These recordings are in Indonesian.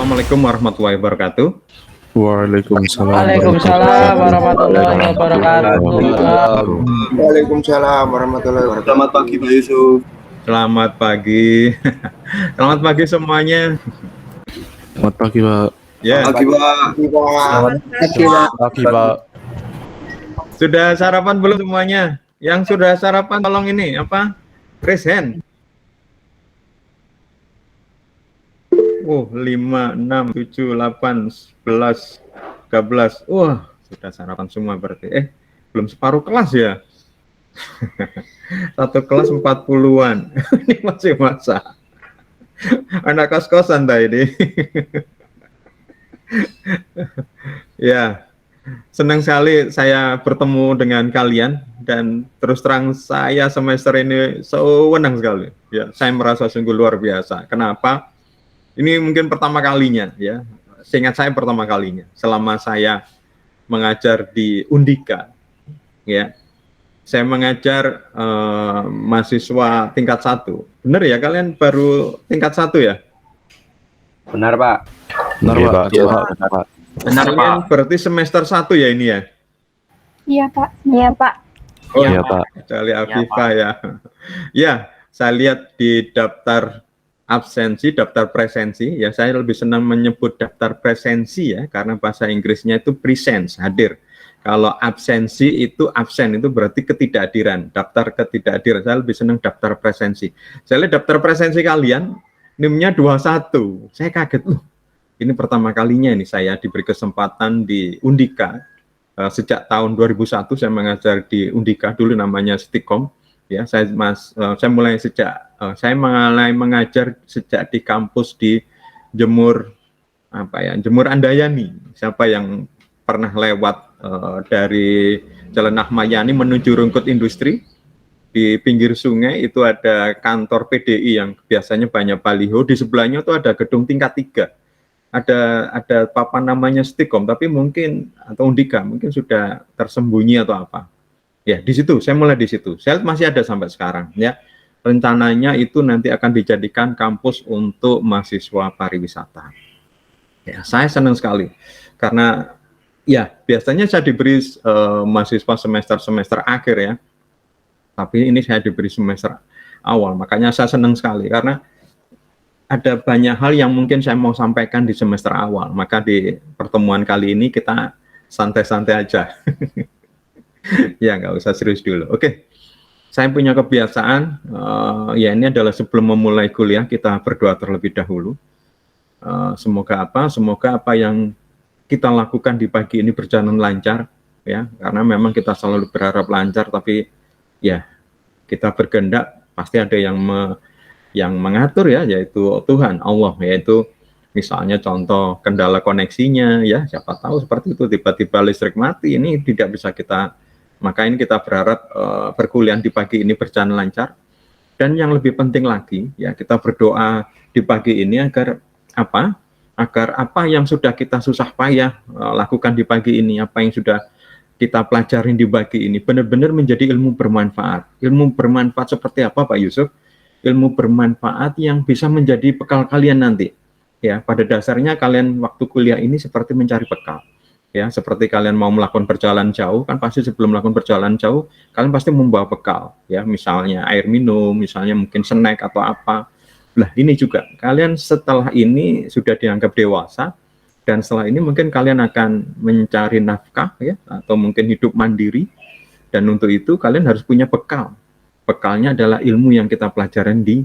Assalamualaikum warahmatullahi wabarakatuh. Waalaikumsalam Waalaikumsalam warahmatullahi wabarakatuh. Waalaikumsalam warahmatullahi wabarakatuh. Selamat pagi Pak Yusuf. Selamat pagi. Selamat pagi semuanya. Selamat pagi, Pak. Ya, Pagi Pak. Selamat Pagi, Pak. sudah sarapan belum semuanya? Yang sudah sarapan tolong ini apa? Raise hand. 5, 6, 7, 8, 11, 13. Wah, sudah sarapan semua berarti. Belum separuh kelas ya. Satu kelas 40-an. Ini masih masa. Anak kos-kosan tadi. Ya, senang sekali saya bertemu dengan kalian dan terus terang saya semester ini senang sekali. Ya, saya merasa sungguh luar biasa. Kenapa? Ini mungkin pertama kalinya ya. Seingat saya pertama kalinya selama saya mengajar di Undika. Ya. Saya mengajar mahasiswa tingkat 1. Benar ya, kalian baru tingkat 1 ya? Benar, Pak. Benar, Iya, Pak. Pak. Iya, Benar, Pak. Pak. Benar, Pak. Kalian berarti semester 1 ya ini ya? Iya, Pak. Iya, Pak. Oh, Iya, Pak. kecuali Afifah ya. Ya, saya lihat di daftar absensi, daftar presensi, ya saya lebih senang menyebut daftar presensi ya, karena bahasa Inggrisnya itu presence, hadir. Kalau absensi itu absen, itu berarti ketidakhadiran, daftar ketidakhadiran. Saya lebih senang daftar presensi. Saya lihat daftar presensi kalian, NIM-nya 21. Saya kaget, ini pertama kalinya ini saya diberi kesempatan di Undika. Sejak tahun 2001 saya mengajar di Undika, dulu namanya Stikom. Ya, saya mulai saya mulai mengajar sejak di kampus di Jemur Jemur Andayani. Siapa yang pernah lewat dari Jalan Ahmad Yani menuju Rungkut Industri, di pinggir sungai itu ada kantor PDI yang biasanya banyak baliho, di sebelahnya itu ada gedung tingkat 3. Ada papan namanya Stikom, tapi mungkin atau Undika mungkin sudah tersembunyi atau apa. Ya, di situ saya mulai di situ. Saya masih ada sampai sekarang ya. Rencananya itu nanti akan dijadikan kampus untuk mahasiswa pariwisata. Ya, saya senang sekali karena ya biasanya saya diberi mahasiswa semester akhir ya. Tapi ini saya diberi semester awal. Makanya saya senang sekali karena ada banyak hal yang mungkin saya mau sampaikan di semester awal. Maka di pertemuan kali ini kita santai-santai aja. Ya, nggak usah serius dulu. Oke, saya punya kebiasaan, ya ini adalah sebelum memulai kuliah, kita berdoa terlebih dahulu. Semoga apa yang kita lakukan di pagi ini berjalan lancar, ya, karena memang kita selalu berharap lancar, tapi ya kita berkehendak, pasti ada yang mengatur ya, yaitu Tuhan, Allah, yaitu misalnya contoh kendala koneksinya, ya siapa tahu seperti itu, tiba-tiba listrik mati, ini tidak bisa kita. Maka ini kita berharap perkuliahan di pagi ini berjalan lancar. Dan yang lebih penting lagi, ya kita berdoa di pagi ini agar apa yang sudah kita susah payah lakukan di pagi ini, apa yang sudah kita pelajarin di pagi ini, benar-benar menjadi ilmu bermanfaat. Ilmu bermanfaat seperti apa, Pak Yusuf? Ilmu bermanfaat yang bisa menjadi bekal kalian nanti. Ya, pada dasarnya kalian waktu kuliah ini seperti mencari bekal. Ya, seperti kalian mau melakukan perjalanan jauh, kan pasti sebelum melakukan perjalanan jauh, kalian pasti membawa bekal, ya, misalnya air minum, misalnya mungkin snack atau apa. Nah, ini juga, kalian setelah ini sudah dianggap dewasa, dan setelah ini mungkin kalian akan mencari nafkah, ya, atau mungkin hidup mandiri, dan untuk itu kalian harus punya bekal. Bekalnya adalah ilmu yang kita pelajarin di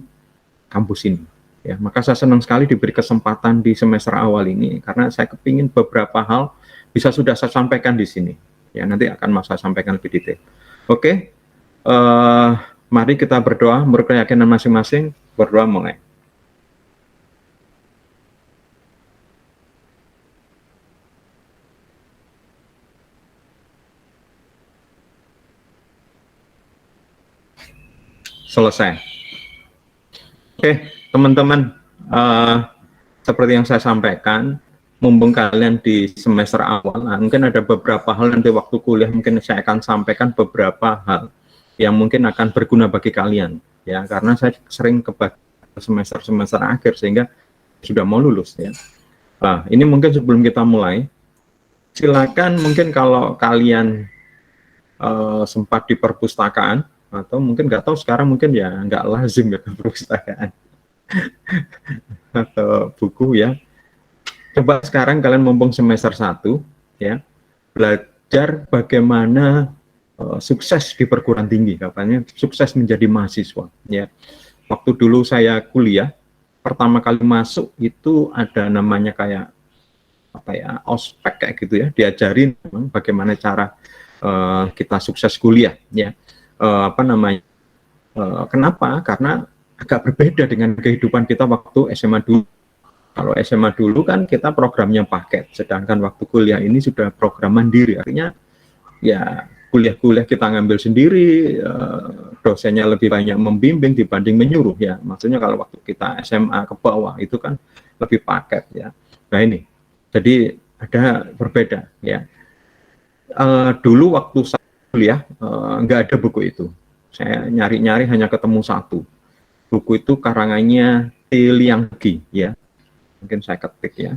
kampus ini. Ya, maka saya senang sekali diberi kesempatan di semester awal ini, karena saya kepingin beberapa hal bisa sudah saya sampaikan di sini. Ya, nanti akan saya sampaikan lebih detail. Oke, mari kita berdoa menurut keyakinan masing-masing. Berdoa mulai. Selesai. Oke, teman-teman, seperti yang saya sampaikan, mumpung kalian di semester awal, mungkin ada beberapa hal nanti waktu kuliah mungkin saya akan sampaikan beberapa hal yang mungkin akan berguna bagi kalian, ya, karena saya sering ke semester akhir sehingga sudah mau lulus, ya. Nah, ini mungkin sebelum kita mulai, silakan mungkin kalau kalian sempat di perpustakaan, atau mungkin nggak tahu sekarang mungkin ya nggak lazim ya ke perpustakaan atau buku ya. Coba sekarang kalian mumpung semester 1 ya, belajar bagaimana sukses di perguruan tinggi, katanya sukses menjadi mahasiswa ya. Waktu dulu saya kuliah, pertama kali masuk itu ada namanya kayak apa ya, ospek kayak gitu ya, diajarin bagaimana cara kita sukses kuliah ya. Apa namanya? Kenapa? Karena agak berbeda dengan kehidupan kita waktu SMA dulu. Kalau SMA dulu kan kita programnya paket, sedangkan waktu kuliah ini sudah program mandiri. Artinya ya kuliah-kuliah kita ngambil sendiri, dosennya lebih banyak membimbing dibanding menyuruh ya. Maksudnya kalau waktu kita SMA ke bawah itu kan lebih paket ya. Nah ini, jadi ada berbeda ya. Dulu waktu saya kuliah nggak ada buku itu. Saya nyari-nyari hanya ketemu satu. Buku itu karangannya T. Liang Qi ya. Mungkin saya ketik ya.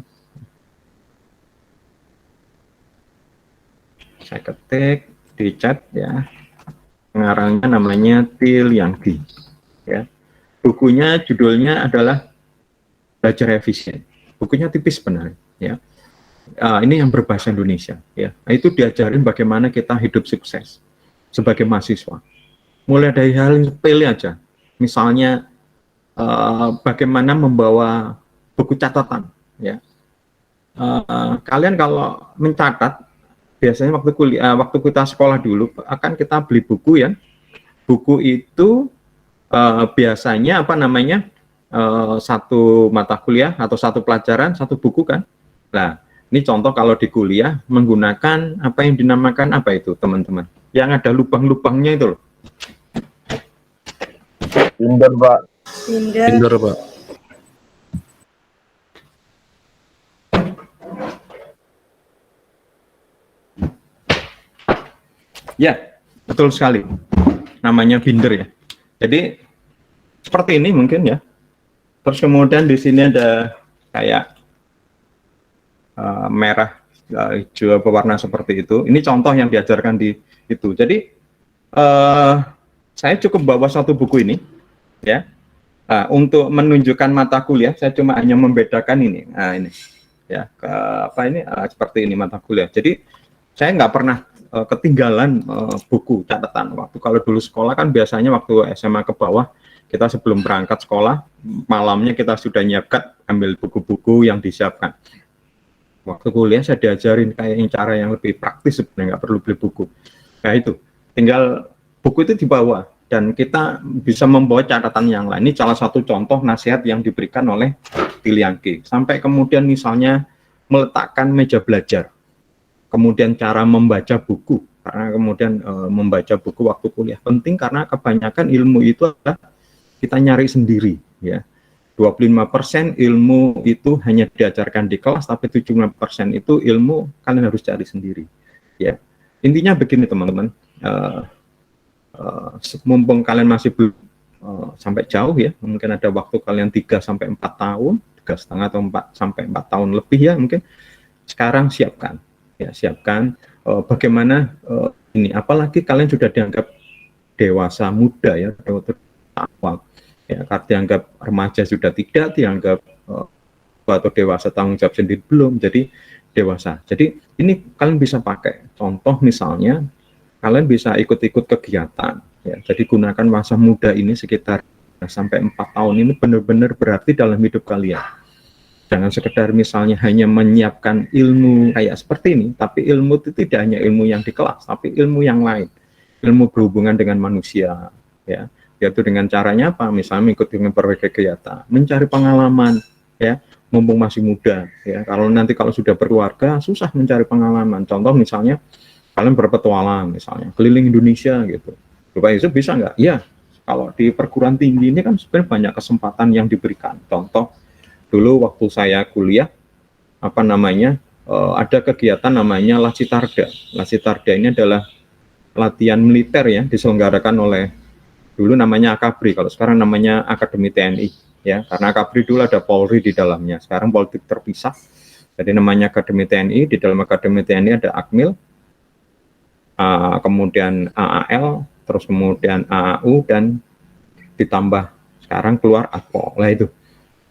Saya ketik di chat ya. Pengarangnya namanya T. Liang Qi ya. Bukunya judulnya adalah Belajar Efisien. Bukunya tipis benar ya. Ini yang berbahasa Indonesia ya. Nah, itu diajarin bagaimana kita hidup sukses sebagai mahasiswa. Mulai dari hal yang sepele aja. Misalnya bagaimana membawa buku catatan ya. Kalian kalau mencatat biasanya waktu kuliah, waktu kita sekolah dulu akan kita beli buku ya. Buku itu biasanya apa namanya, satu mata kuliah atau satu pelajaran satu buku kan. Nah, ini contoh kalau di kuliah menggunakan apa yang dinamakan apa itu teman-teman? Yang ada lubang-lubangnya itu loh. Binder, Pak. Binder, Pak. Ya, betul sekali. Namanya binder ya. Jadi seperti ini mungkin ya. Terus kemudian di sini ada kayak merah, hijau berwarna seperti itu. Ini contoh yang diajarkan di itu. Jadi saya cukup bawa satu buku ini ya. Untuk menunjukkan mata kuliah, saya cuma hanya membedakan ini. Nah ini ya, seperti ini mata kuliah. Jadi saya nggak pernah ketinggalan buku catatan. Waktu kalau dulu sekolah kan biasanya waktu SMA ke bawah, kita sebelum berangkat sekolah, malamnya kita sudah nyiapkan, ambil buku-buku yang disiapkan. Waktu kuliah saya diajarin kayak cara yang lebih praktis sebenarnya, nggak perlu beli buku. Nah itu, tinggal buku itu dibawa dan kita bisa membawa catatan yang lain. Ini salah satu contoh nasihat yang diberikan oleh T. Liang Qi. Sampai kemudian misalnya meletakkan meja belajar. Kemudian cara membaca buku, karena kemudian membaca buku waktu kuliah penting karena kebanyakan ilmu itu adalah kita nyari sendiri ya. 25% ilmu itu hanya diajarkan di kelas, tapi 75% itu ilmu kalian harus cari sendiri ya. Intinya begini teman-teman, mumpung kalian masih belum sampai jauh ya, mungkin ada waktu kalian 3-4 tahun, 3,5 atau 4-4 tahun lebih ya, mungkin sekarang siapkan bagaimana ini, apalagi kalian sudah dianggap dewasa muda ya, awal ya, dianggap remaja sudah tidak, dianggap atau dewasa tanggung jawab sendiri belum, jadi dewasa. Jadi ini kalian bisa pakai contoh, misalnya kalian bisa ikut-ikut kegiatan ya, jadi gunakan masa muda ini sekitar sampai 4 tahun ini benar-benar berarti dalam hidup kalian. Jangan sekedar misalnya hanya menyiapkan ilmu kayak seperti ini, tapi ilmu itu tidak hanya ilmu yang di kelas, tapi ilmu yang lain, ilmu berhubungan dengan manusia, ya, yaitu dengan caranya apa? Misalnya mengikuti berbagai kegiatan, mencari pengalaman, ya, mumpung masih muda, ya. Kalau sudah berkeluarga, susah mencari pengalaman. Contoh misalnya kalian berpetualang, misalnya keliling Indonesia gitu, Bapak Yusuf bisa nggak? Ya, kalau di perguruan tinggi ini kan sebenarnya banyak kesempatan yang diberikan. Contoh dulu waktu saya kuliah, ada kegiatan namanya Lacitarda. Lacitarda ini adalah latihan militer ya, diselenggarakan oleh, dulu namanya Akabri, kalau sekarang namanya Akademi TNI ya, karena Akabri dulu ada Polri di dalamnya, sekarang politik terpisah. Jadi namanya Akademi TNI, di dalam Akademi TNI ada Akmil, kemudian AAL, terus kemudian AAU, dan ditambah sekarang keluar ATPO. Lah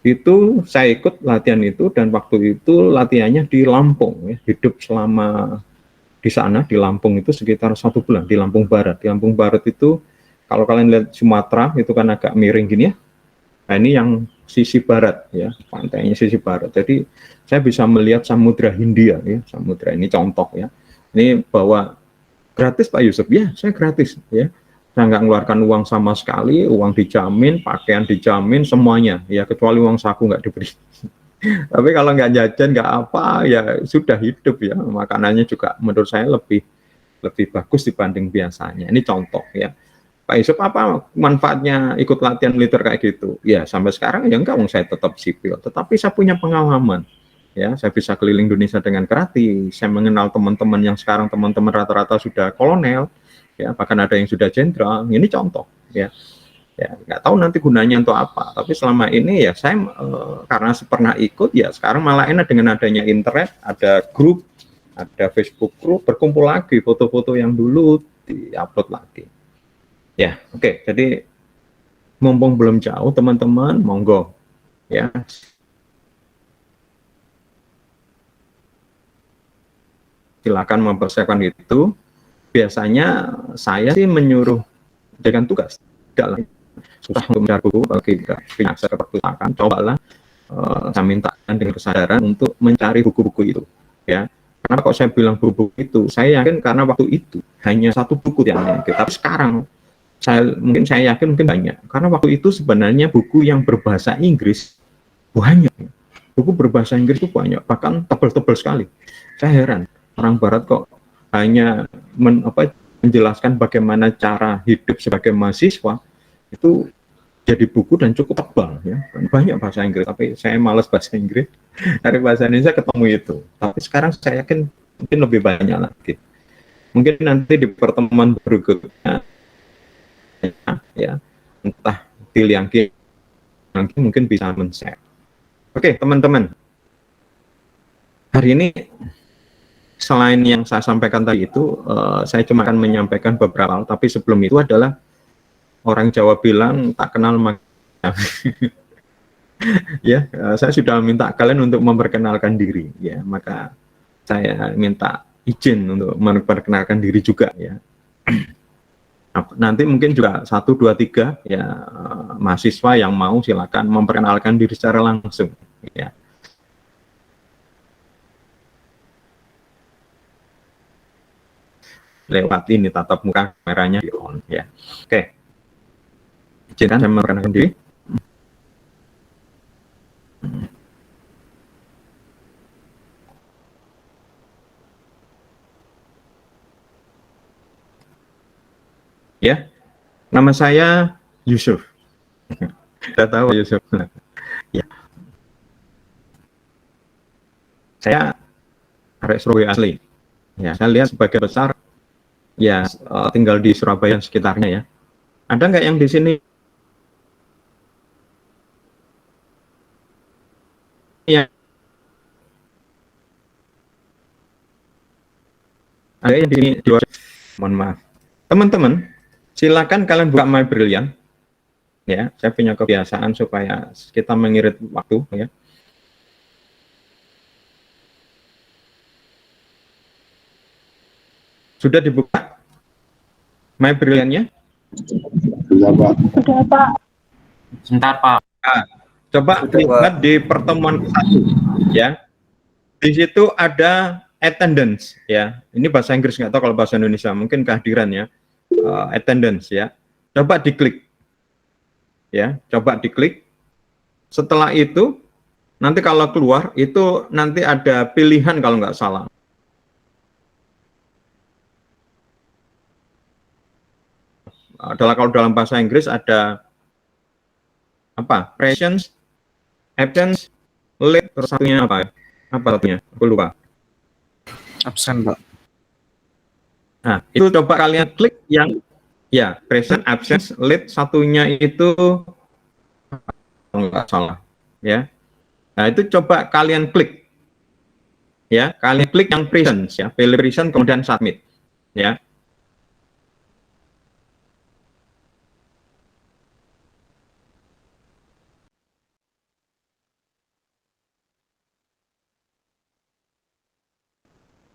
itu saya ikut latihan itu, dan waktu itu latihannya di Lampung, ya, hidup selama di sana di Lampung itu sekitar 1 bulan di Lampung Barat. Di Lampung Barat itu kalau kalian lihat Sumatera itu kan agak miring gini ya. Nah ini yang sisi barat ya, pantainya sisi barat. Jadi saya bisa melihat Samudra Hindia ya, samudra ini contoh ya. Ini bahwa gratis Pak Yusuf, ya saya gratis ya. Saya nggak mengeluarkan uang sama sekali, uang dijamin, pakaian dijamin, semuanya ya, kecuali uang saku nggak diberi. Tapi kalau nggak jajan nggak apa ya sudah hidup ya, makanannya juga menurut saya lebih bagus dibanding biasanya. Ini contoh ya. Pak Yusuf, apa manfaatnya ikut latihan militer kayak gitu? Ya sampai sekarang ya enggak, saya tetap sipil, tetapi saya punya pengalaman. Ya, saya bisa keliling Indonesia dengan gratis. Saya mengenal teman-teman yang sekarang teman-teman rata-rata sudah kolonel, ya bahkan ada yang sudah jenderal. Ini contoh, ya. Ya nggak tahu nanti gunanya untuk apa. Tapi selama ini ya saya karena pernah ikut, ya sekarang malah enak dengan adanya internet, ada grup, ada Facebook group, berkumpul lagi foto-foto yang dulu diupload lagi. Ya, oke. Jadi mumpung belum jauh teman-teman, monggo ya. Silakan mempersiapkan itu. Biasanya saya sih menyuruh dengan tugas. Tidaklah susah untuk mencari buku bagi punya akses ke perpustakaan. Cobalah saya mintakan dengan kesadaran untuk mencari buku-buku itu. Ya. Kenapa kok saya bilang buku-buku itu? Saya yakin karena waktu itu hanya 1 buku yang menyangkut. Tapi sekarang saya yakin mungkin banyak, karena waktu itu sebenarnya buku yang berbahasa Inggris banyak, buku berbahasa Inggris itu banyak, bahkan tebal-tebal sekali. Saya heran orang Barat kok hanya menjelaskan bagaimana cara hidup sebagai mahasiswa itu jadi buku dan cukup tebal ya, banyak bahasa Inggris. Tapi saya malas bahasa Inggris, dari bahasa Indonesia ketemu itu. Tapi sekarang saya yakin mungkin lebih banyak lagi. Mungkin nanti di pertemuan berikutnya ya, entah Tiliangki nanti mungkin bisa men-share. Oke teman-teman, hari ini selain yang saya sampaikan tadi itu, saya cuma akan menyampaikan beberapa hal, tapi sebelum itu adalah orang Jawa bilang tak kenal maka ya, saya sudah minta kalian untuk memperkenalkan diri ya, maka saya minta izin untuk memperkenalkan diri juga ya. Nanti mungkin juga 1, 2, 3 ya mahasiswa yang mau silakan memperkenalkan diri secara langsung ya. Lewat ini tatap muka, kameranya di on ya. Oke. Izinkan saya memperkenalkan diri. Ya, nama saya Yusuf. Kita tahu Yusuf. Ya. Saya arek Surabaya asli. Ya, saya lihat sebagai besar ya tinggal di Surabaya dan sekitarnya ya. Ada nggak yang di sini ya? Ada yang di sini di luar? Mohon maaf. Teman-teman, silakan kalian buka My Brilliant ya. Saya punya kebiasaan supaya kita mengirit waktu ya. Sudah dibuka My Brilliant-nya? Sudah, Pak. Sebentar, Pak. Nah, coba lihat di pertemuan satu ya. Di situ ada attendance ya. Ini bahasa Inggris, nggak tahu kalau bahasa Indonesia, mungkin kehadiran ya. Attendance ya. Coba diklik. Ya, coba diklik. Setelah itu nanti kalau keluar itu nanti ada pilihan kalau nggak salah. Kalau dalam bahasa Inggris ada apa? Presence, absence, late, terus satunya apa ya? Apa satunya? Aku lupa. Absen, Pak. Nah, itu coba kalian klik yang ya, present, absence, late, satunya itu kalau nggak salah ya. Nah, itu coba kalian klik ya, kalian klik yang presence ya, pilih present kemudian submit ya.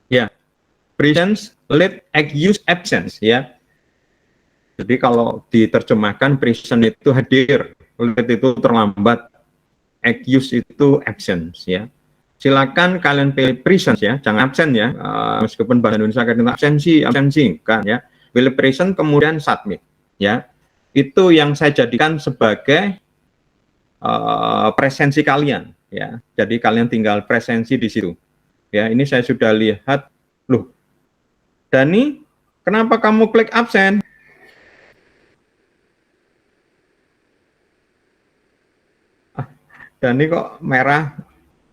Ya, presence late excuse absence ya. Jadi kalau diterjemahkan present itu hadir, late itu terlambat, excuse itu absence ya. Silakan kalian pilih present ya, jangan absen ya. Meskipun bahasa Indonesia kadang absensi kan ya. Pilih present kemudian submit ya. Itu yang saya jadikan sebagai presensi kalian ya. Jadi kalian tinggal presensi di situ. Ya, ini saya sudah lihat, loh, Dani, kenapa kamu klik absen? Dani kok merah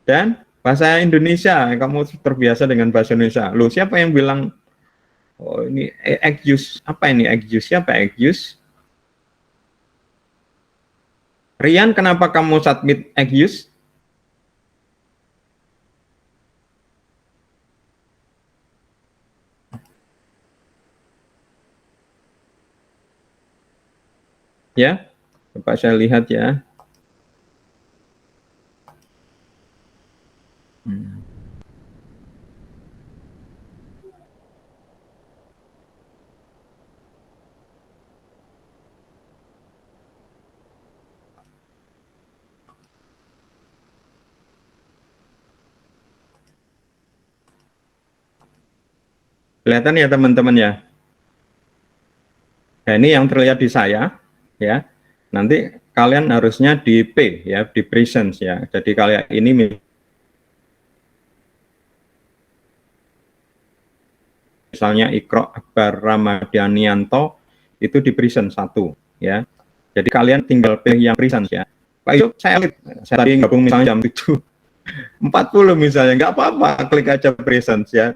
dan bahasa Indonesia, kamu terbiasa dengan bahasa Indonesia. Loh, siapa yang bilang, oh ini excuse, apa ini excuse, siapa excuse? Rian, kenapa kamu submit excuse? Ya, coba saya lihat ya. Kelihatan ya teman-teman ya. Nah, ini yang terlihat di saya ya. Nanti kalian harusnya di P ya, di presence ya. Jadi kalian ini misalnya Ikro Akbar Ramadhanianto itu di present 1 ya. Jadi kalian tinggal pilih yang present ya. Pak Yusuf, saya tadi gabung misalnya jam 7.40 misalnya, nggak apa-apa, klik aja present ya.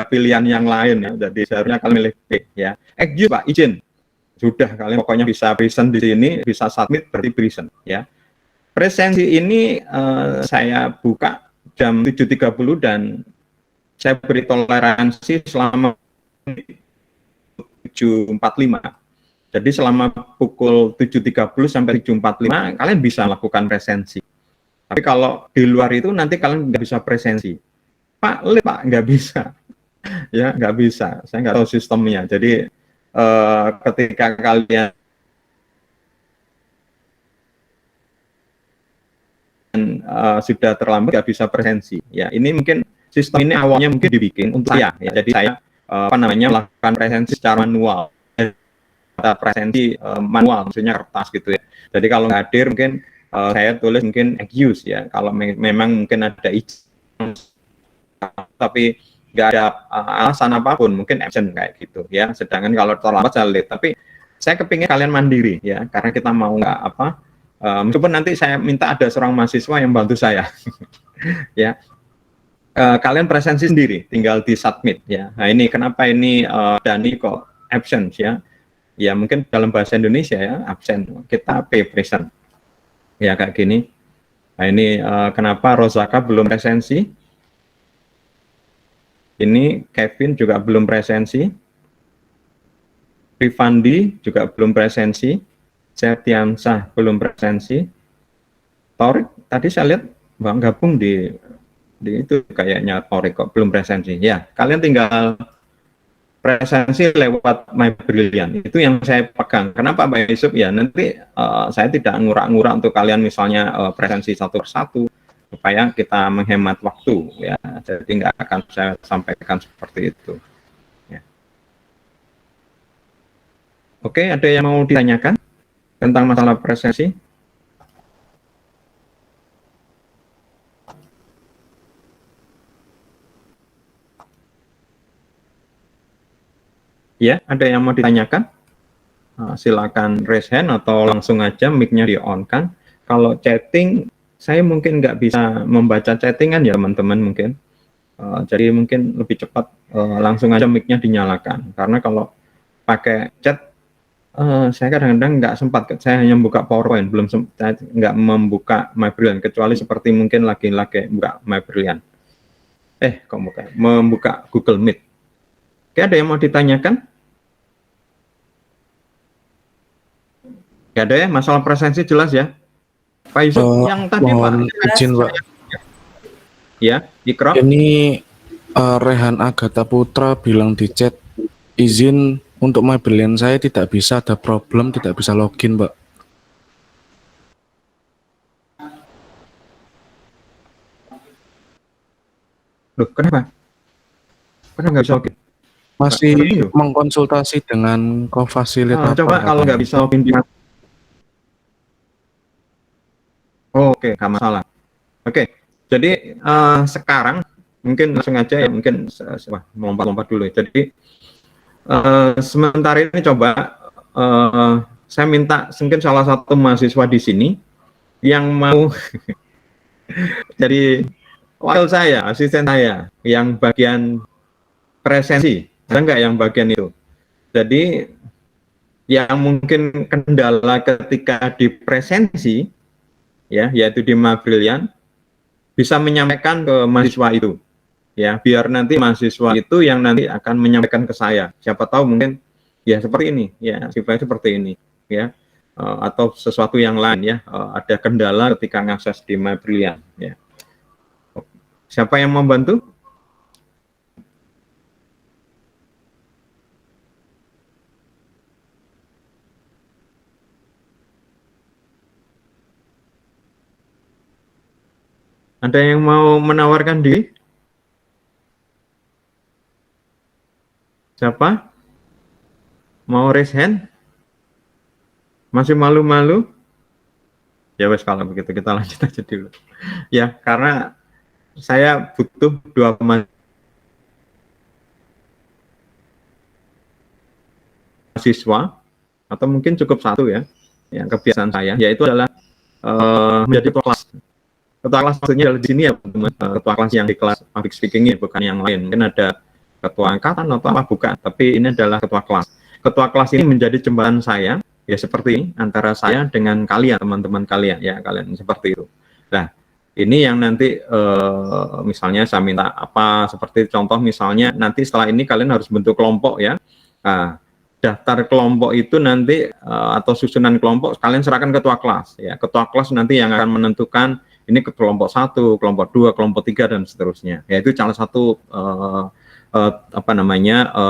Pilihan yang lain ya. Jadi seharusnya kalian milih P ya. Excuse Pak, izin. Sudah, kalian pokoknya bisa present di sini, bisa submit berarti present ya. Presensi ini saya buka jam 7.30 dan saya beri toleransi selama 7.45. Jadi selama pukul 7.30 sampai 7.45 kalian bisa lakukan presensi. Tapi kalau di luar itu nanti kalian nggak bisa presensi. Pak, nggak bisa. Ya, nggak bisa. Saya nggak tahu sistemnya. Jadi ketika kalian sudah terlambat nggak bisa presensi. Ya, ini mungkin sistem ini awalnya mungkin dibikin untuk saya. Ya. Jadi saya melakukan presensi secara manual. Presensi manual, maksudnya kertas gitu ya. Jadi kalau nggak hadir mungkin saya tulis mungkin excuse ya. Kalau memang mungkin ada izin, tapi nggak ada alasan apapun, mungkin absen kayak gitu ya. Sedangkan kalau terlambat saya late, tapi saya kepingin kalian mandiri ya, karena kita mau nggak meskipun nanti saya minta ada seorang mahasiswa yang bantu saya ya. Kalian presensi sendiri, tinggal di submit ya. Nah ini kenapa ini Dani kok absent ya? Ya mungkin dalam bahasa Indonesia ya absen, kita P present ya kayak gini. Nah ini kenapa Rozaka belum presensi? Ini Kevin juga belum presensi, Rifandi juga belum presensi, Septiansah belum presensi, Torik tadi saya lihat Bang gabung di itu kayaknya Torik kok belum presensi. Ya, kalian tinggal presensi lewat My Brilliant, itu yang saya pegang. Kenapa Pak Yusuf? Ya nanti saya tidak ngurak-ngurak untuk kalian misalnya presensi satu persatu, supaya kita menghemat waktu ya, jadi nggak akan saya sampaikan seperti itu ya. Oke, ada yang mau ditanyakan tentang masalah presensi? Ya, ada yang mau ditanyakan? Silakan raise hand atau langsung aja mic-nya di-on kan. Kalau chatting saya mungkin nggak bisa membaca chattingan ya teman-teman mungkin. Jadi mungkin lebih cepat langsung aja mic-nya dinyalakan. Karena kalau pakai chat, saya kadang-kadang nggak sempat. Saya hanya membuka PowerPoint, saya nggak membuka My Brilliant. Kecuali seperti mungkin lagi buka My Brilliant. membuka Google Meet. Oke, ada yang mau ditanyakan? Gak ada ya, masalah presensi jelas ya. Pak Yusuf, yang tadi mohon izin Pak. Ya, Ikro. Ini Rehan Agatha Putra bilang di chat, izin untuk My Brilliant saya tidak bisa, ada problem, tidak bisa login Pak. Loh, kenapa? Kenapa nggak bisa login? Masih Pak, mengkonsultasi dengan co-facilitator. coba kalau nggak bisa login di Oke, nggak masalah. Oke, jadi sekarang mungkin langsung aja ya, mungkin melompat-lompat dulu. Jadi sementara ini coba saya minta mungkin salah satu mahasiswa di sini yang mau jadi wakil saya, asisten saya, yang bagian presensi, ada nggak yang bagian itu? Jadi yang mungkin kendala ketika di presensi, ya, yaitu di My Brilliant, bisa menyampaikan ke mahasiswa itu, ya, biar nanti mahasiswa itu yang nanti akan menyampaikan ke saya. Siapa tahu mungkin ya seperti ini, ya, sifatnya seperti ini, ya, atau sesuatu yang lain, ya, ada kendala ketika mengakses di My Brilliant, ya. Siapa yang membantu? Ada yang mau menawarkan diri? Siapa? Mau raise hand? Masih malu-malu? Ya wes, kalau begitu kita lanjut aja dulu. Ya, karena saya butuh 2 mahasiswa, atau mungkin cukup 1 ya, yang kebiasaan saya, yaitu adalah menjadi kelas. Ketua kelas maksudnya adalah di sini ya teman-teman, ketua kelas yang di kelas public speaking ini, bukan yang lain. Mungkin ada ketua angkatan atau apa, bukan, tapi ini adalah ketua kelas. Ketua kelas ini menjadi jembatan saya, ya seperti ini, antara saya dengan kalian, teman-teman kalian, ya kalian seperti itu. Nah, ini yang nanti misalnya saya minta apa, seperti contoh misalnya nanti setelah ini kalian harus bentuk kelompok ya. Nah, daftar kelompok itu nanti atau susunan kelompok kalian serahkan ketua kelas ya. Ketua kelas nanti yang akan menentukan ini ke kelompok 1, kelompok 2, kelompok 3 dan seterusnya. Ya, itu salah satu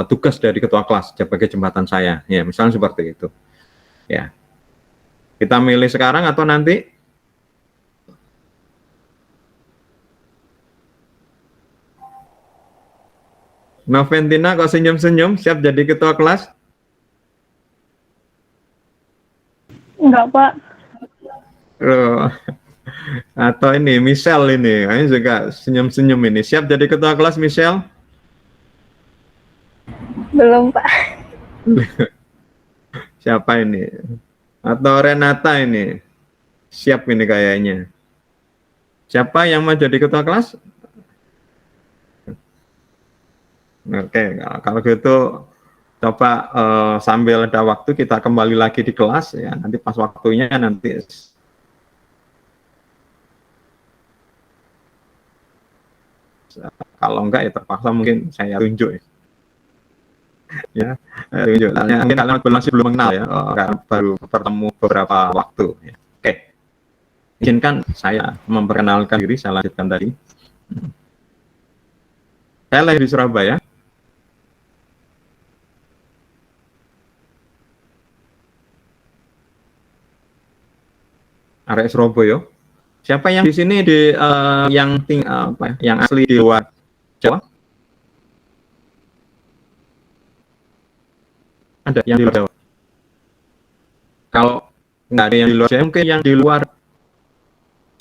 tugas dari ketua kelas sebagai jembatan saya. Ya, misalnya seperti itu. Ya. Kita milih sekarang atau nanti? Noventina kok senyum-senyum, siap jadi ketua kelas? Enggak, Pak. Atau ini Michelle ini juga senyum-senyum ini, siap jadi ketua kelas Michelle? Belum, Pak. Siapa ini? Atau Renata ini, siap ini kayaknya. Siapa yang mau jadi ketua kelas? Oke, kalau gitu coba sambil ada waktu kita kembali lagi di kelas ya, nanti pas waktunya nanti kalau enggak ya terpaksa mungkin saya tunjuk ya, tunjuk. Mungkin kalian masih belum mengenal ya, karena baru bertemu beberapa waktu ya. Oke, izinkan saya memperkenalkan diri, saya lanjutkan tadi. Saya lahir di Surabaya. Arek Surabaya. Siapa yang di sini yang asli di luar Jawa? Ada yang di luar Jawa? Kalau nggak ada yang di luar Jawa, mungkin yang di luar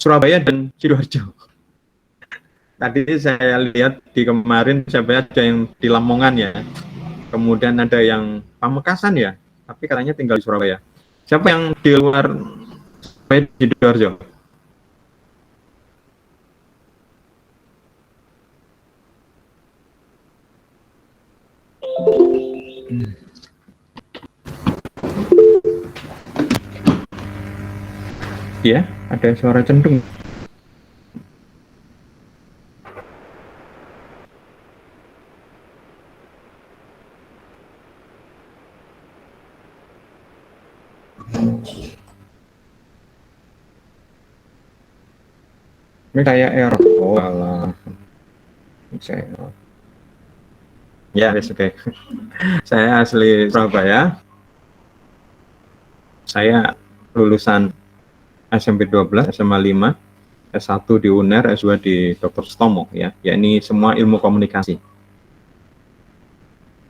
Surabaya dan Sidoarjo. Tadi saya lihat di kemarin sampai ada yang di Lamongan ya. Kemudian ada yang Pamekasan ya, tapi katanya tinggal di Surabaya. Siapa yang di luar Sidoarjo? Ya, ada suara cendung. Ini kayak error. Oh, alah. Saya error. Ya, yes, oke. Saya asli Surabaya. Saya lulusan SMP 12, SMA 5, S1 di UNER, S2 di Dr. Stomo, ya. Ya, ini semua ilmu komunikasi.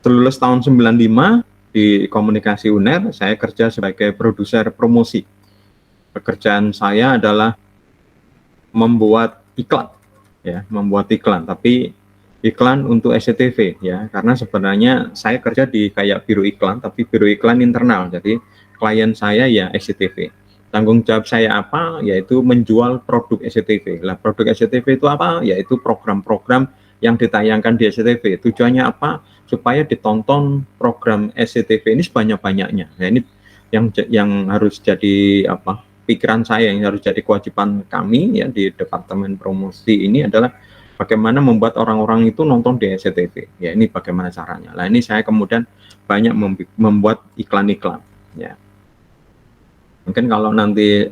Lulus tahun 95 di komunikasi UNER, saya kerja sebagai produser promosi. Pekerjaan saya adalah membuat iklan, ya, membuat iklan, tapi iklan untuk SCTV, ya, karena sebenarnya saya kerja di kayak biro iklan, tapi biro iklan internal, jadi klien saya ya SCTV. Tanggung jawab saya apa? Yaitu menjual produk SCTV. Lah, produk SCTV itu apa? Yaitu program-program yang ditayangkan di SCTV. Tujuannya apa? Supaya ditonton program SCTV ini sebanyak-banyaknya. Nah, ini yang harus jadi apa? Pikiran saya, yang harus jadi kewajiban kami ya di Departemen Promosi ini adalah bagaimana membuat orang-orang itu nonton di SCTV. Ya, ini bagaimana caranya. Nah, ini saya kemudian banyak membuat iklan-iklan. Ya, mungkin kalau nanti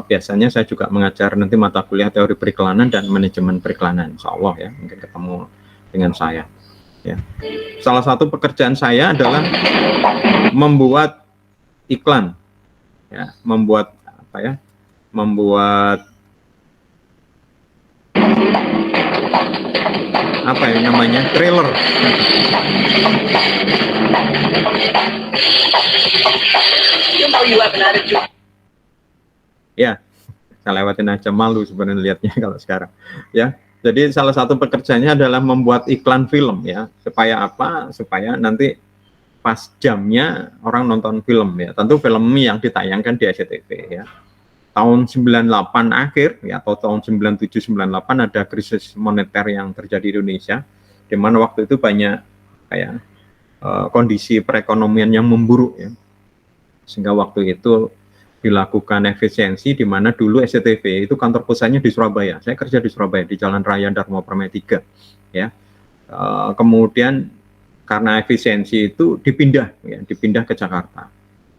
biasanya saya juga mengajar nanti mata kuliah teori periklanan dan manajemen periklanan, insya Allah ya, mungkin ketemu dengan saya. Ya, salah satu pekerjaan saya adalah membuat iklan, ya, membuat namanya trailer. Ya, saya lewatin aja, malu sebenarnya lihatnya kalau sekarang. Ya, jadi salah satu pekerjaannya adalah membuat iklan film, ya, supaya apa? Supaya nanti pas jamnya orang nonton film, ya. Tentu film yang ditayangkan di SCTV, ya. Tahun 98 akhir, ya, atau tahun 97-98 ada krisis moneter yang terjadi di Indonesia, di mana waktu itu banyak kayak kondisi perekonomian yang memburuk, ya. Sehingga waktu itu dilakukan efisiensi, di mana dulu SCTV itu kantor pusatnya di Surabaya. Saya kerja di Surabaya di Jalan Raya Dharma Permai 3, ya. Kemudian karena efisiensi itu dipindah ke Jakarta.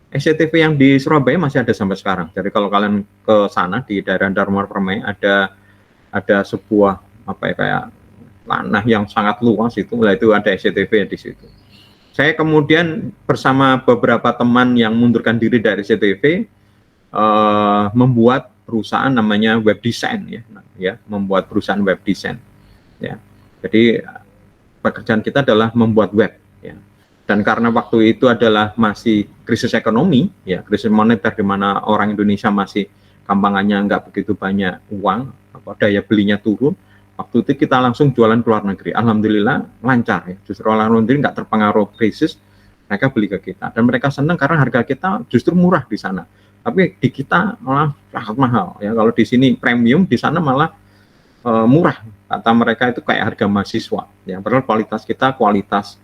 SCTV yang di Surabaya masih ada sampai sekarang. Jadi kalau kalian ke sana di daerah Dharma Permai ada sebuah kayak tanah yang sangat luas itu ada SCTV di situ. Saya kemudian bersama beberapa teman yang mundurkan diri dari SCTV membuat perusahaan namanya Web Design, ya, membuat perusahaan Web Design, ya. Jadi pekerjaan kita adalah membuat web, ya. Dan karena waktu itu adalah masih krisis ekonomi, ya, krisis moneter, di mana orang Indonesia masih gampangannya nggak begitu banyak uang, daya belinya turun. Waktu itu kita langsung jualan ke luar negeri. Alhamdulillah lancar, ya. Justru luar negeri nggak terpengaruh krisis, mereka beli ke kita dan mereka senang karena harga kita justru murah di sana. Tapi di kita malah sangat mahal, ya. Kalau di sini premium, di sana malah murah. Kata mereka itu kayak harga mahasiswa, ya. Padahal kualitas kita kualitas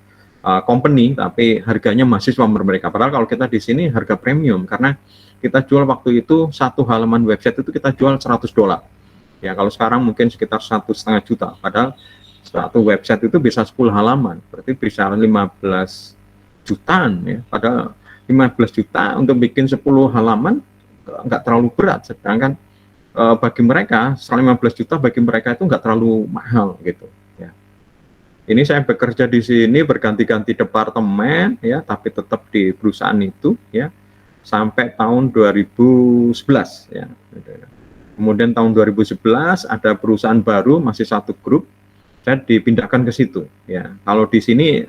company, tapi harganya mahasiswa mereka. Padahal kalau kita di sini harga premium, karena kita jual waktu itu satu halaman website itu kita jual $100. Ya, kalau sekarang mungkin sekitar 1,5 juta. Padahal satu website itu bisa 10 halaman, berarti bisa 15 jutaan, ya. Padahal 15 juta untuk bikin 10 halaman nggak terlalu berat, sedangkan bagi mereka 15 juta bagi mereka itu nggak terlalu mahal gitu, ya. Ini saya bekerja di sini berganti-ganti departemen, ya, tapi tetap di perusahaan itu, ya, sampai tahun 2011, ya. Kemudian tahun 2011 ada perusahaan baru, masih satu grup, saya dipindahkan ke situ, ya. Kalau di sini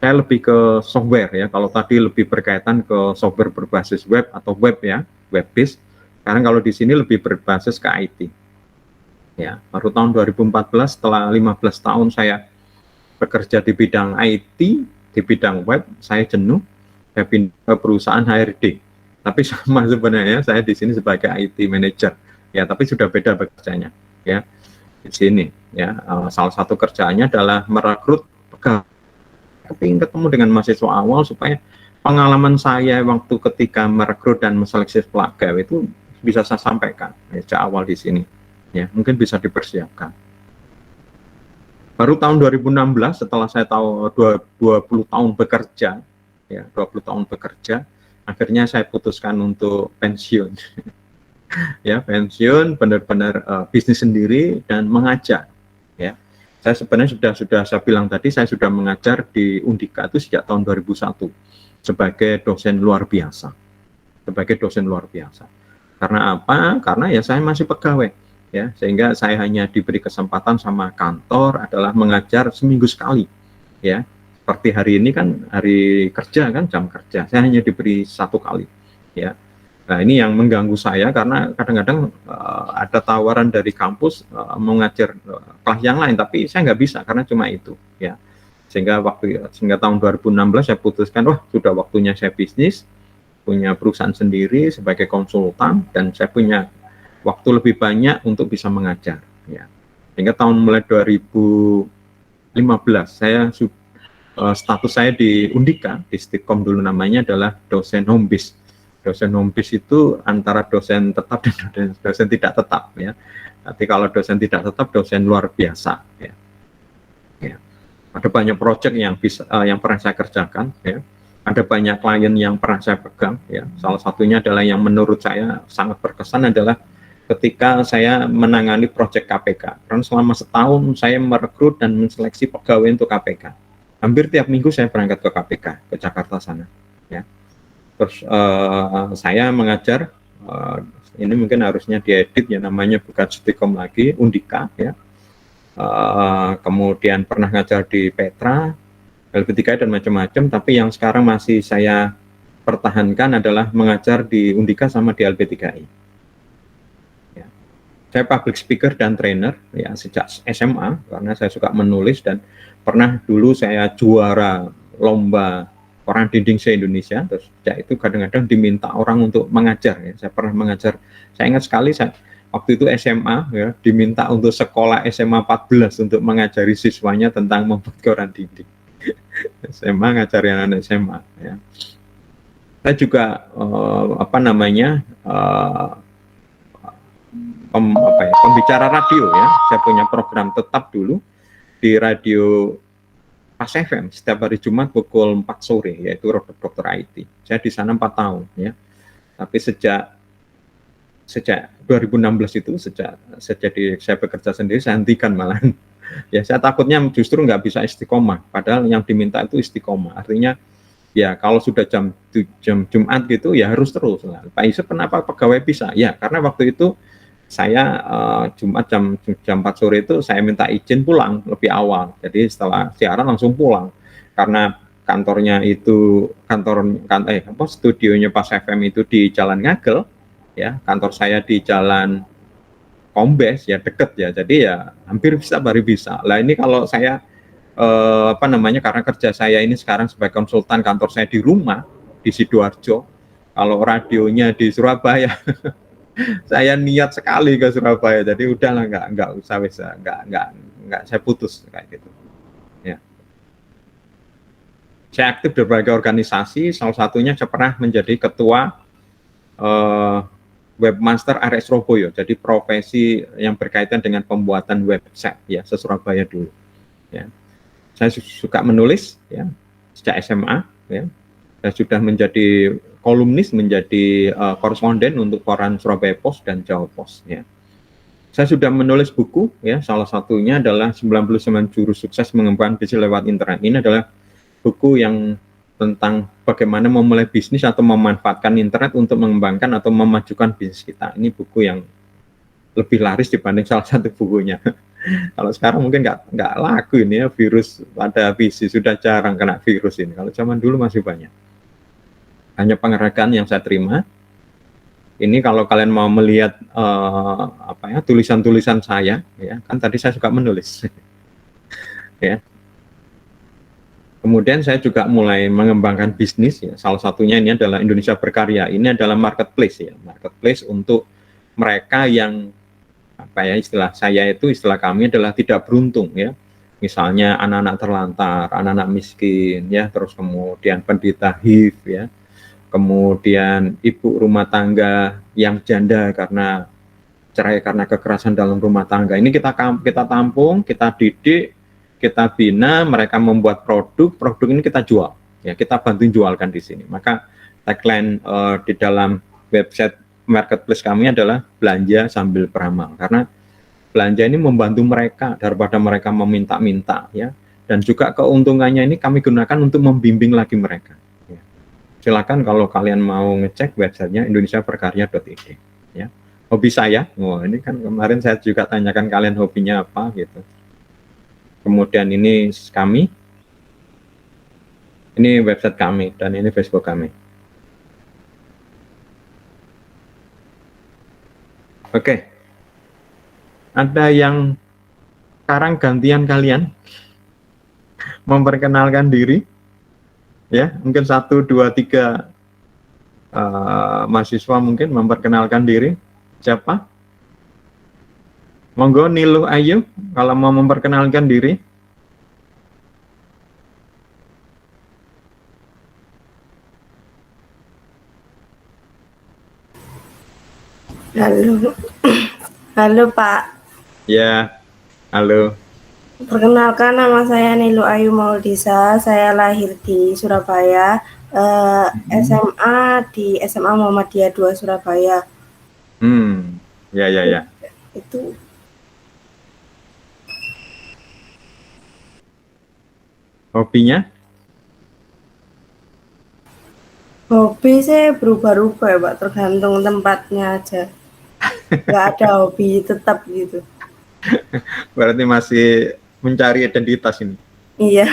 saya lebih ke software, ya. Kalau tadi lebih berkaitan ke software berbasis web atau web, ya, web based. Sekarang kalau di sini lebih berbasis ke IT. Ya, baru tahun 2014 setelah 15 tahun saya bekerja di bidang IT, di bidang web, saya jenuh, saya pindah ke perusahaan HRD. Tapi sama sebenarnya saya di sini sebagai IT manager. Ya, tapi sudah beda bekerjanya, ya. Di sini, ya, salah satu kerjaannya adalah merekrut pegawai. Kepingin ketemu dengan mahasiswa awal supaya pengalaman saya waktu ketika merekrut dan menseleksi pegawai itu bisa saya sampaikan, ya, sejak awal di sini, ya, mungkin bisa dipersiapkan. Baru tahun 2016 setelah saya tahu 20 tahun bekerja, ya, 20 tahun bekerja, akhirnya saya putuskan untuk pensiun. Ya, pensiun benar-benar bisnis sendiri dan mengajar. Ya, saya sebenarnya sudah saya bilang tadi, saya sudah mengajar di Undika itu sejak tahun 2001 sebagai dosen luar biasa. Sebagai dosen luar biasa. Karena apa? Karena ya saya masih pegawai, ya, sehingga saya hanya diberi kesempatan sama kantor adalah mengajar seminggu sekali, ya. Seperti hari ini kan hari kerja kan, jam kerja, saya hanya diberi 1 kali, ya. Nah, ini yang mengganggu saya karena kadang-kadang ada tawaran dari kampus mengajar kelas yang lain, tapi saya nggak bisa karena cuma itu, ya. Sehingga tahun 2016 saya putuskan, wah sudah waktunya saya bisnis, punya perusahaan sendiri sebagai konsultan, dan saya punya waktu lebih banyak untuk bisa mengajar, ya. Sehingga mulai 2015 saya status saya di Undika, di Stikom dulu namanya, adalah dosen home base. Dosen home base itu antara dosen tetap dan dosen tidak tetap, ya. Nanti kalau dosen tidak tetap, dosen luar biasa, ya. Ya. Ada banyak proyek yang pernah saya kerjakan, ya. Ada banyak klien yang pernah saya pegang, ya. Salah satunya adalah yang menurut saya sangat berkesan adalah ketika saya menangani proyek KPK. Karena selama setahun saya merekrut dan menseleksi pegawai untuk KPK. Hampir tiap minggu saya berangkat ke KPK, ke Jakarta sana, ya. Terus saya mengajar, ini mungkin harusnya diedit ya, namanya bukan Stikom lagi, Undika, ya. Kemudian pernah ngajar di Petra, LP3I dan macam-macam, tapi yang sekarang masih saya pertahankan adalah mengajar di Undika sama di LP3I. Ya. Saya public speaker dan trainer ya sejak SMA karena saya suka menulis, dan pernah dulu saya juara lomba orang dinding se-Indonesia. Terus sejak itu kadang-kadang diminta orang untuk mengajar, ya. Saya pernah mengajar, saya ingat sekali waktu itu SMA, ya, diminta untuk sekolah SMA 14 untuk mengajari siswanya tentang membuat koran dinding. SMA ngajari anak SMA, ya. Saya juga pembicara radio, ya. Saya punya program tetap dulu di radio Pas FM setiap hari Jumat pukul 4 sore, yaitu Dokter IT. Saya di sana 4 tahun, ya. Tapi sejak 2016 itu, sejak saya bekerja sendiri, saya hentikan malahan. Ya, saya takutnya justru nggak bisa istiqomah, padahal yang diminta itu istiqomah. Artinya, ya kalau sudah jam Jumat gitu, ya harus terus. Nah, Pak Yusuf kenapa pegawai bisa? Ya, karena waktu itu saya Jumat jam 4 sore itu saya minta izin pulang lebih awal. Jadi setelah siaran langsung pulang. Karena kantornya itu studionya Pas FM itu di Jalan Ngagel, ya. Kantor saya di Jalan Kombes, ya deket ya. Jadi ya hampir setiap hari bisa. Lah ini kalau saya karena kerja saya ini sekarang sebagai konsultan, kantor saya di rumah di Sidoarjo. Kalau radionya di Surabaya saya niat sekali ke Surabaya, jadi udahlah nggak usah nggak saya putus kayak gitu, ya. Saya aktif di berbagai organisasi, salah satunya saya pernah menjadi ketua webmaster RS Surabaya, jadi profesi yang berkaitan dengan pembuatan website, ya, se-Surabaya dulu, ya. Saya suka menulis, ya, sejak SMA, ya. Saya sudah menjadi kolumnis, menjadi koresponden untuk koran Surabaya Post dan Jawa Post, ya. Saya sudah menulis buku, ya, salah satunya adalah 99 Jurus Sukses Mengembangkan Bisnis Lewat Internet. Ini adalah buku yang tentang bagaimana memulai bisnis atau memanfaatkan internet untuk mengembangkan atau memajukan bisnis kita. Ini buku yang lebih laris dibanding salah satu bukunya. Kalau sekarang mungkin nggak laku ini, ya, virus pada PC, sudah jarang kena virus ini. Kalau zaman dulu masih banyak. Hanya penghargaan yang saya terima. Ini kalau kalian mau melihat tulisan-tulisan saya, ya, kan tadi saya suka menulis, ya. Kemudian saya juga mulai mengembangkan bisnis, ya. Salah satunya ini adalah Indonesia Berkarya. Ini adalah marketplace, ya, marketplace untuk mereka yang istilah kami adalah tidak beruntung, ya. Misalnya anak-anak terlantar, anak-anak miskin, ya, terus kemudian penderita HIV, ya. Kemudian ibu rumah tangga yang janda karena cerai karena kekerasan dalam rumah tangga. Ini kita tampung, kita didik, kita bina, mereka membuat produk ini kita jual, ya, kita bantu jualkan di sini. Maka tagline di dalam website marketplace kami adalah belanja sambil beramal, karena belanja ini membantu mereka daripada mereka meminta-minta ya, dan juga keuntungannya ini kami gunakan untuk membimbing lagi mereka. Ya. Silakan kalau kalian mau ngecek websitenya indonesiaberkarya.id ya. Hobi saya, ini kan kemarin saya juga tanyakan kalian hobinya apa gitu. Kemudian ini kami, ini website kami, dan ini Facebook kami. Oke, ada yang sekarang gantian kalian memperkenalkan diri, ya mungkin 1, 2, 3 mahasiswa mungkin memperkenalkan diri. Siapa? Monggo Niluh Ayu kalau mau memperkenalkan diri. Halo, halo Pak. Ya, halo. Perkenalkan nama saya Nilu Ayu Maudisa. Saya lahir di Surabaya. SMA di SMA Muhammadiyah 2 Surabaya. Ya. Itu. Hobinya? Hobi saya berubah-ubah ya Pak, tergantung tempatnya aja. Nggak ada hobi tetap gitu. Berarti masih mencari identitas ini. Iya.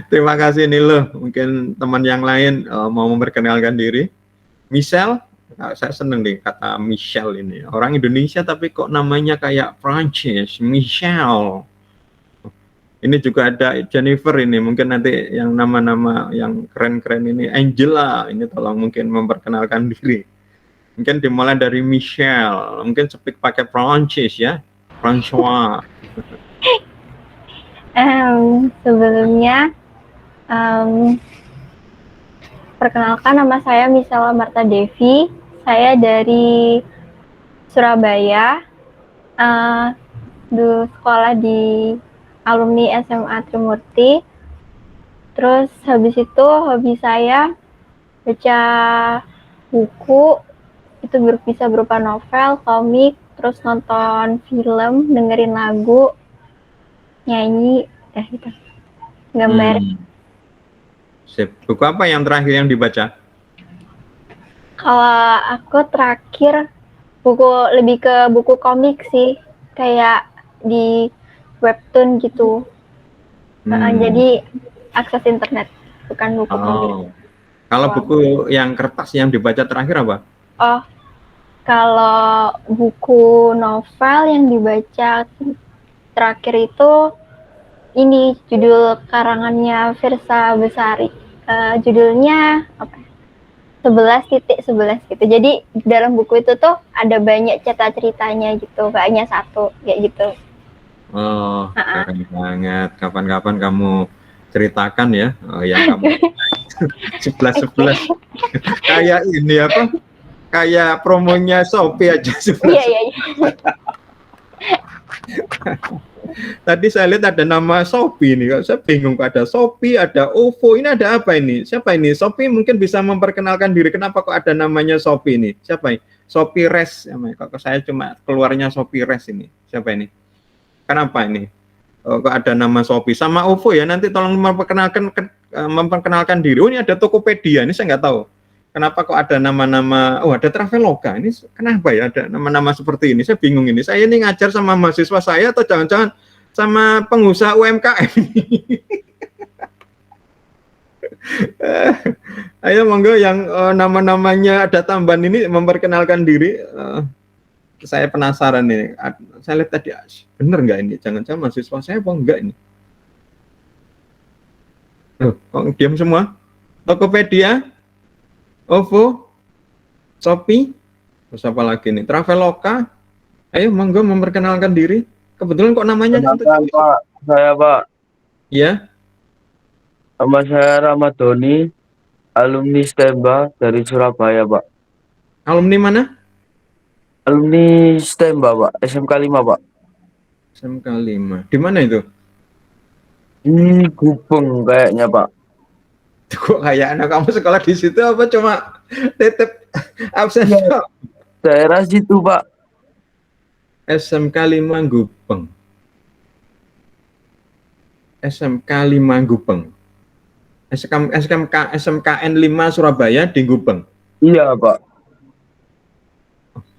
Terima kasih Niluh. Mungkin teman yang lain mau memperkenalkan diri. Michelle, saya seneng nih kata Michelle ini. Orang Indonesia tapi kok namanya kayak Prancis, Michelle. Ini juga ada Jennifer ini, mungkin nanti yang nama-nama yang keren-keren ini, Angela, ini tolong mungkin memperkenalkan diri. Mungkin dimulai dari Michelle, mungkin speak pakai Prancis ya, François. Sebelumnya, perkenalkan nama saya Misala Marta Devi. Saya dari Surabaya, dulu sekolah di alumni SMA Trimurti. Terus habis itu hobi saya baca buku, itu bisa berupa novel, komik, terus nonton film, dengerin lagu, nyanyi, gitu. Gambar. Sip. Buku apa yang terakhir yang dibaca? Kalau aku terakhir lebih ke buku komik sih, kayak di webtoon gitu. Jadi akses internet, bukan buku komik. Kalau buku yang kertas yang dibaca terakhir apa? Oh, kalau buku novel yang dibaca terakhir itu ini judul karangannya Firsa Besari. Judulnya apa? 11.11 gitu. Jadi dalam buku itu tuh ada banyak ceritanya gitu, gak hanya satu kayak gitu. Oh, keren banget. Kapan-kapan kamu ceritakan ya, yang kamu 11. Kayak ini apa? Kayak promonya Shopee aja 11. Iya. Tadi saya lihat ada nama Shopee nih, saya bingung, ada Shopee, ada OVO, ini ada apa ini? Siapa ini? Shopee mungkin bisa memperkenalkan diri. Kenapa kok ada namanya Shopee ini? Siapa ini? Shopee Res, kok saya cuma keluarnya Shopee Res ini. Siapa ini? Kenapa ini? Kok ada nama Shopee sama OVO ya? Nanti tolong memperkenalkan diri. Oh, ini ada Tokopedia, ini saya nggak tahu. Kenapa kok ada nama-nama? Oh, ada Traveloka. Ini kenapa ya ada nama-nama seperti ini? Saya bingung ini. Saya ini ngajar sama mahasiswa saya atau jangan-jangan sama pengusaha UMKM ini? Ayo monggo yang nama-namanya ada tambahan ini memperkenalkan diri. Saya penasaran nih. Saya lihat tadi bener nggak ini? Jangan-jangan mahasiswa saya apa enggak ini? Kok diam semua? Tokopedia, OVO, Shopee, terus apa lagi nih? Traveloka. Ayo monggo memperkenalkan diri. Kebetulan kok namanya Pak, saya Pak. Ya. Nama saya Ramadhani, alumni STEMBA dari Surabaya, Pak. Alumni mana? Alumni STEMBA, Pak. SMK 5, Pak. SMK 5. Di mana itu? Gubeng kayaknya, Pak. Kok kayak anak kamu sekolah di situ apa cuma Titip absen Iya. Pak. Daerah situ, Pak. SMK 5 Gupeng. SMK 5 Gupeng. SMKN 5 Surabaya di Gupeng. Iya, Pak.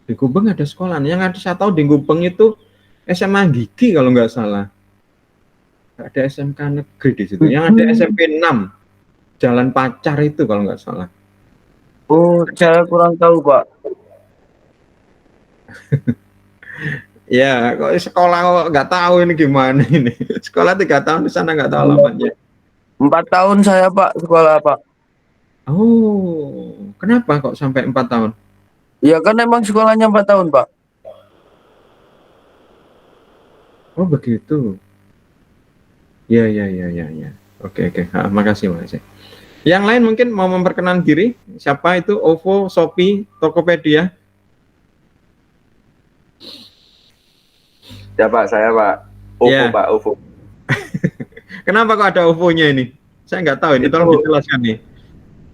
Di Gupeng ada sekolah. Yang ada saya tahu di Gupeng itu SMA Gigi kalau nggak salah. Ada SMK negeri di situ. Yang ada SMP 6 Jalan Pacar itu kalau nggak salah. Oh, saya kurang tahu, Pak. Ya, kok sekolah kok nggak tahu ini gimana ini. Sekolah 3 tahun di sana nggak tahu alamatnya. 4 tahun saya, Pak, sekolah, Pak. Oh, kenapa kok sampai 4 tahun? Ya kan emang sekolahnya 4 tahun, Pak. Oh, begitu. Ya, ya, ya, ya, ya. Oke, oke. Makasih, makasih. Yang lain mungkin mau memperkenalkan diri. Siapa itu? OVO, Shopee, Tokopedia. Ya Pak, saya Pak. OVO Ya. Pak, OVO. Kenapa kok ada OVO-nya ini? Saya nggak tahu ini, tolong dijelaskan nih.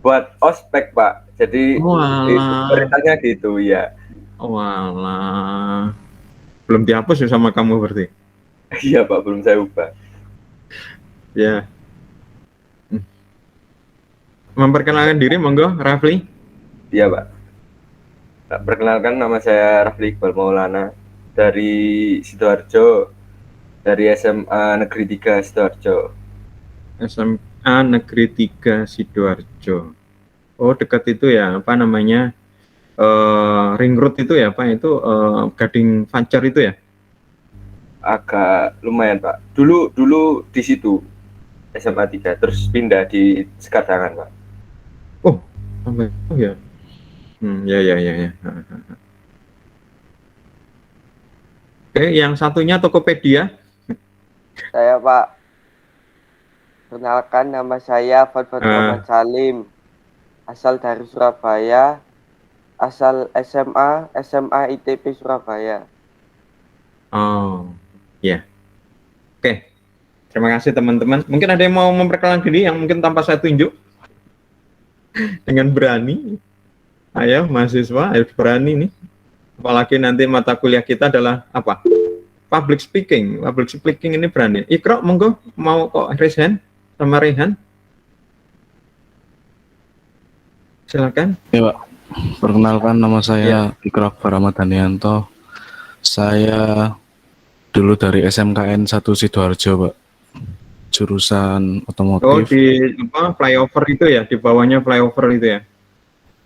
Buat ospek Pak. Jadi Walah. beritanya gitu ya. Walah. Belum dihapus ya sama kamu berarti? Iya Pak, belum saya ubah. Ya. Memperkenalkan diri, monggo, Rafli. Iya Pak. Nah, perkenalkan, nama saya Rafli Iqbal Maulana dari Sidoarjo, dari SMA Negeri 3 Sidoarjo. SMA Negeri 3 Sidoarjo. Oh, dekat itu ya, apa namanya? Ring Road itu ya, Pak? Itu Gading Fajar itu ya? Agak lumayan Pak. Dulu di situ SMA 3, terus pindah di Sekadangan Pak. Oh, ya. Ya, ya, ya, ya. Oke, yang satunya Tokopedia. Saya Pak, perkenalkan nama saya Fadfad Muhammad Salim, asal dari Surabaya, asal SMA ITP Surabaya. Oh, ya. Oke, terima kasih teman-teman. Mungkin ada yang mau memperkenalkan diri yang mungkin tanpa saya tunjuk dengan berani. Ayo mahasiswa, ayo berani nih. Apalagi nanti mata kuliah kita adalah apa? Public speaking. Public speaking ini berani. Ikro, monggo mau kok Rehan sama Rehan. Silakan. Ya Pak, perkenalkan nama saya Ikro Ramadhanianto. Saya dulu dari SMKN 1 Sidoarjo Pak, jurusan otomotif. Oh, di apa, flyover itu ya, di bawahnya flyover itu ya.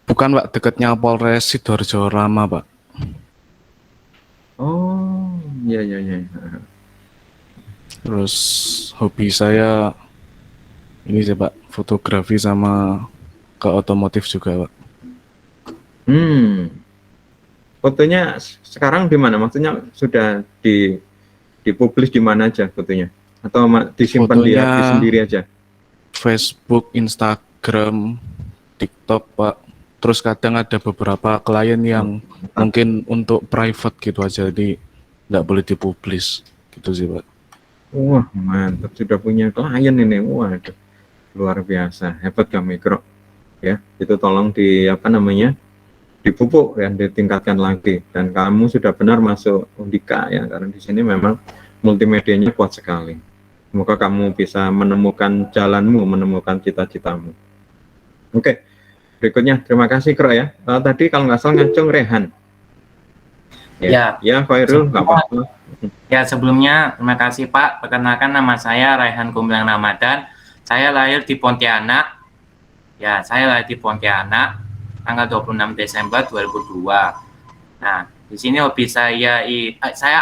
Bukan Pak, dekatnya Polres Sidoarjo Lama Pak. Oh, iya, iya, iya. Terus hobi saya ini sih Pak, fotografi sama ke otomotif juga Pak. Fotonya sekarang di mana? Maksudnya sudah dipublish di mana aja fotonya? Atau disimpan di hati sendiri aja? Facebook, Instagram, TikTok Pak. Terus kadang ada beberapa klien yang mungkin untuk private gitu aja, jadi nggak boleh dipublish gitu sih Pak. Wah, mantap, sudah punya klien ini. Wah, luar biasa, hebat kamu Ikro. Ya, itu tolong dipupuk dan ditingkatkan lagi. Dan kamu sudah benar masuk Undika ya, karena di sini memang multimedianya kuat sekali. Semoga kamu bisa menemukan jalanmu, menemukan cita-citamu. Oke, berikutnya terima kasih Ikro ya. Tadi kalau nggak salah ngacung Rehan. Ya, Khairul, nggak apa-apa. Ya, sebelumnya terima kasih Pak. Perkenalkan nama saya Raihan Gumilang Ramadan. Saya lahir di Pontianak. Ya, saya lahir di Pontianak tanggal 26 Desember 2002. Nah, di sini hobi saya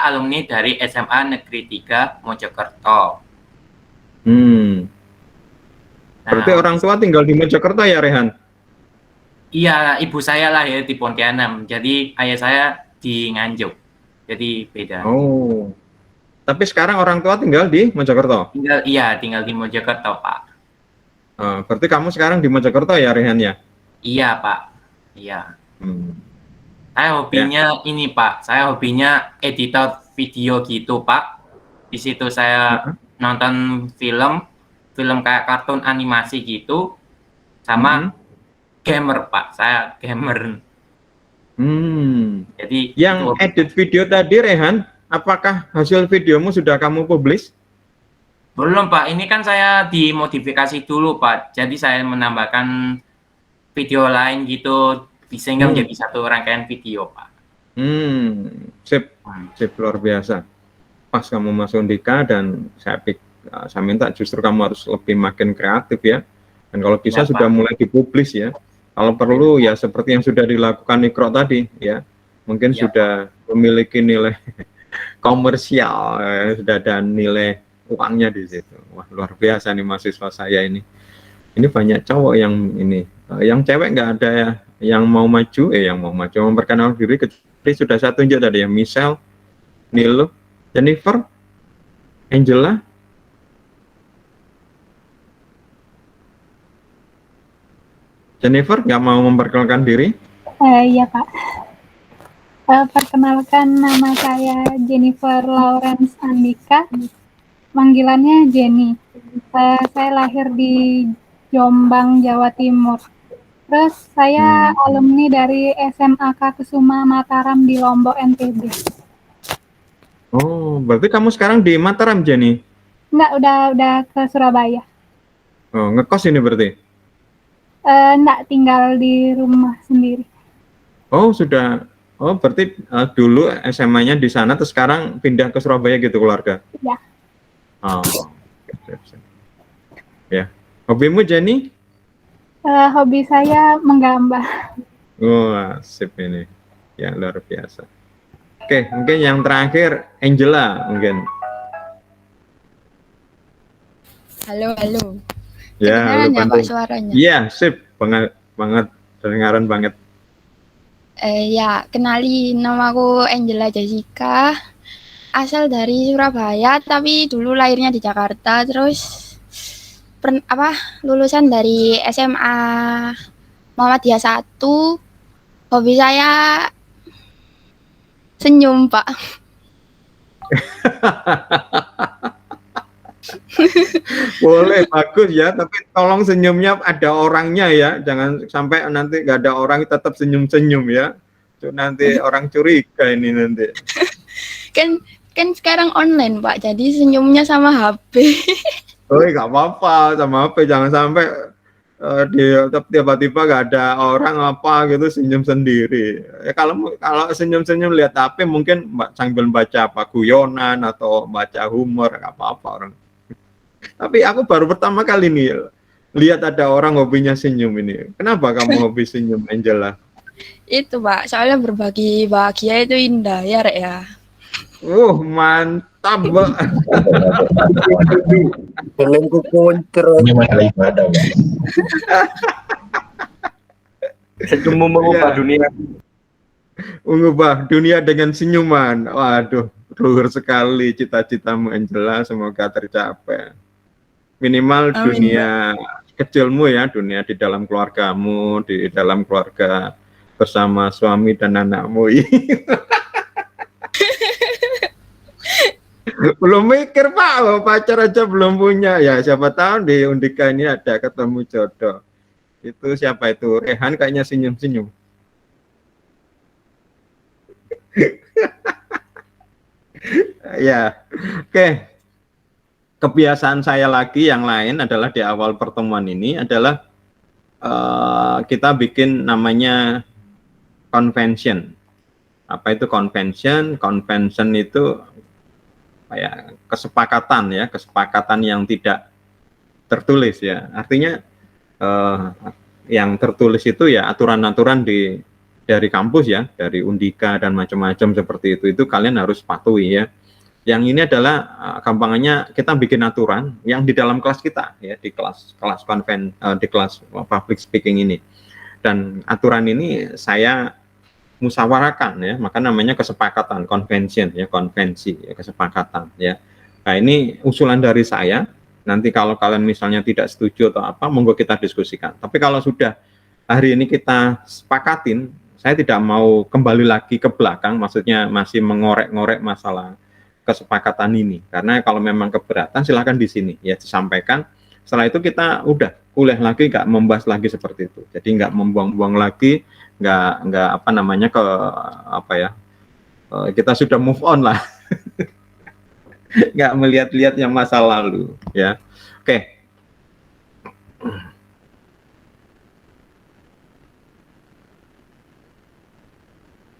alumni dari SMA Negeri 3 Mojokerto. Berarti orang tua tinggal di Mojokerto ya, Rehan? Iya, ibu saya lahir di Pontianak, jadi ayah saya di Nganjuk. Jadi beda. Oh. Tapi sekarang orang tua tinggal di Mojokerto? Tinggal di Mojokerto, Pak. Berarti kamu sekarang di Mojokerto ya, Rehan ya? Iya, Pak. Iya. Saya hobinya ini, Pak. Saya hobinya editor video gitu, Pak. Di situ saya nonton film kayak kartun animasi gitu, sama gamer Pak, saya gamer. Jadi Yang itu edit video tadi Rehan, apakah hasil videomu sudah kamu publish? belum Pak, ini kan saya dimodifikasi dulu Pak. Jadi saya menambahkan video lain gitu, sehingga menjadi satu rangkaian video Pak. Sip, sip, luar biasa. Pas kamu masuk Undika dan saya minta justru kamu harus lebih makin kreatif ya. Dan kalau bisa Ya, sudah Pak. mulai dipublish ya. Kalau perlu ya seperti yang sudah dilakukan Ikro tadi ya. Mungkin Ya, sudah memiliki nilai komersial, sudah ada nilai uangnya di situ. Wah, luar biasa nih mahasiswa saya ini. Ini banyak cowok yang ini, yang cewek nggak ada ya, yang mau maju, memperkenalkan diri. Kecuali sudah saya tunjuk tadi ya, Michelle, Nilo, Jennifer, Angela. Jennifer nggak mau memperkenalkan diri? Iya Pak. Perkenalkan, nama saya Jennifer Lawrence Andika, panggilannya Jenny. Saya lahir di Jombang, Jawa Timur. Terus saya alumni dari SMA Kusuma Mataram di Lombok, NTB. Oh, berarti kamu sekarang di Mataram, Jenny? Enggak, udah ke Surabaya. Oh, ngekos ini berarti? Enggak, tinggal di rumah sendiri. Oh, sudah. Oh, berarti dulu SMA-nya di sana, terus sekarang pindah ke Surabaya gitu keluarga? Ya. Oh, ya. Hobimu, Jenny? Hobi saya menggambar. Wah, sip ini. Ya, luar biasa. Oke, mungkin yang terakhir, Angela, mungkin. Halo. Ya, Kedengaran lu ya bantu. Pak suaranya? Iya, sip. Banget. Kedengaran banget. Ya, kenalin, namaku Angela Jessica, asal dari Surabaya, tapi dulu lahirnya di Jakarta, terus lulusan dari SMA Muhammadiyah 1. Hobi saya senyum, Pak. Boleh, bagus ya, tapi tolong senyumnya ada orangnya ya, jangan sampai nanti nggak ada orang tetap senyum-senyum ya. Nanti orang curiga ini nanti. Kan sekarang online, Pak, jadi senyumnya sama HP. Oh, nggak apa-apa sama HP, jangan sampai tiba-tiba nggak ada orang apa gitu senyum sendiri. Ya, kalau senyum-senyum lihat HP mungkin sambil baca apa guyonan atau baca humor, nggak apa-apa orang. Tapi aku baru pertama kali nih lihat ada orang hobinya senyum ini. Kenapa kamu hobi senyum, Angela? Itu, Pak, soalnya berbagi bahagia itu indah ya, Rek ya. Mantap, Mbak. Belum kukuncer. Ini masalah ibadah, Pak. Senyummu mengubah dunia. Mengubah dunia dengan senyuman. Waduh, luhur sekali cita-citamu, Angela. Semoga tercapai. Minimal Amin, dunia kecilmu ya, dunia di dalam keluargamu, di dalam keluarga bersama suami dan anakmu. Belum mikir Pak, pacar aja belum punya. Ya siapa tahu di Undika ini ada ketemu jodoh. Itu siapa itu? Rehan kayaknya senyum-senyum. Ya, oke. Kebiasaan saya lagi yang lain adalah di awal pertemuan ini adalah kita bikin namanya convention. Apa itu convention? Convention itu kayak kesepakatan yang tidak tertulis ya. Artinya yang tertulis itu ya aturan-aturan dari kampus ya, dari Undika dan macam-macam seperti itu kalian harus patuhi ya. Yang ini adalah gampangannya kita bikin aturan yang di dalam kelas kita ya, di kelas public speaking ini. Dan aturan ini saya musyawarahkan ya, maka namanya kesepakatan, convention ya, konvensi ya, kesepakatan ya. Nah, ini usulan dari saya. Nanti kalau kalian misalnya tidak setuju atau apa, monggo kita diskusikan. Tapi kalau sudah hari ini kita sepakatin, saya tidak mau kembali lagi ke belakang, maksudnya masih mengorek-ngorek masalah kesepakatan ini. Karena kalau memang keberatan silahkan di sini ya disampaikan. Setelah itu kita udah kuliah lagi, nggak membahas lagi seperti itu. Jadi nggak membuang-buang lagi, nggak apa namanya ke apa ya, kita sudah move on lah. Nggak melihat-lihat yang masa lalu, ya. Oke.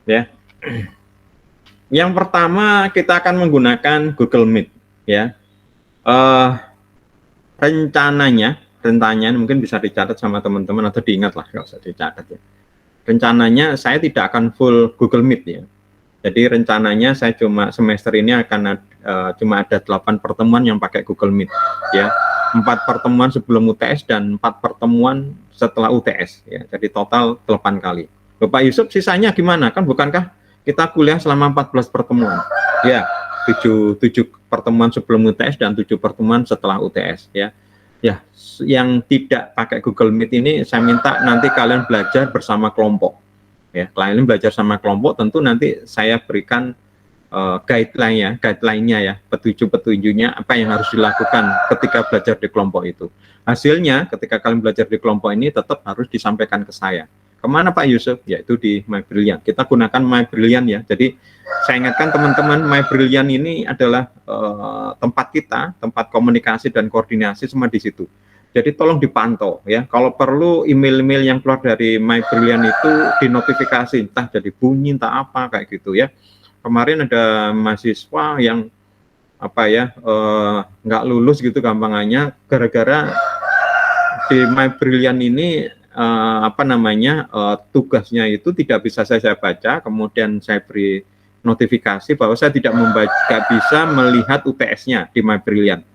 Ya. Yang pertama kita akan menggunakan Google Meet, ya. Rencananya mungkin bisa dicatat sama teman-teman atau diingat lah, nggak usah dicatat ya. Rencananya saya tidak akan full Google Meet ya. Jadi rencananya saya cuma semester ini akan cuma ada 8 pertemuan yang pakai Google Meet ya. 4 pertemuan sebelum UTS dan 4 pertemuan setelah UTS ya. Jadi total 8 kali. Bapak Yusuf sisanya gimana? Kan bukankah kita kuliah selama 14 pertemuan? Ya, 7 pertemuan sebelum UTS dan 7 pertemuan setelah UTS ya. Ya, yang tidak pakai Google Meet ini saya minta nanti kalian belajar bersama kelompok. Ya, kalian belajar sama kelompok, tentu nanti saya berikan guideline-nya ya, petunjuk-petunjuknya apa yang harus dilakukan ketika belajar di kelompok itu. Hasilnya ketika kalian belajar di kelompok ini tetap harus disampaikan ke saya. Kemana Pak Yusuf? Yaitu di My Brilliant. Kita gunakan My Brilliant ya. Jadi saya ingatkan teman-teman, My Brilliant ini adalah tempat kita, tempat komunikasi dan koordinasi semua di situ. Jadi tolong dipantau ya. Kalau perlu email-email yang keluar dari My Brilliant itu dinotifikasi, entah jadi bunyi, entah apa kayak gitu ya. Kemarin ada mahasiswa yang apa ya nggak lulus gitu gampangannya gara-gara di My Brilliant ini apa namanya tugasnya itu tidak bisa saya baca, kemudian saya beri notifikasi bahwa saya tidak bisa melihat UTS-nya di My Brilliant.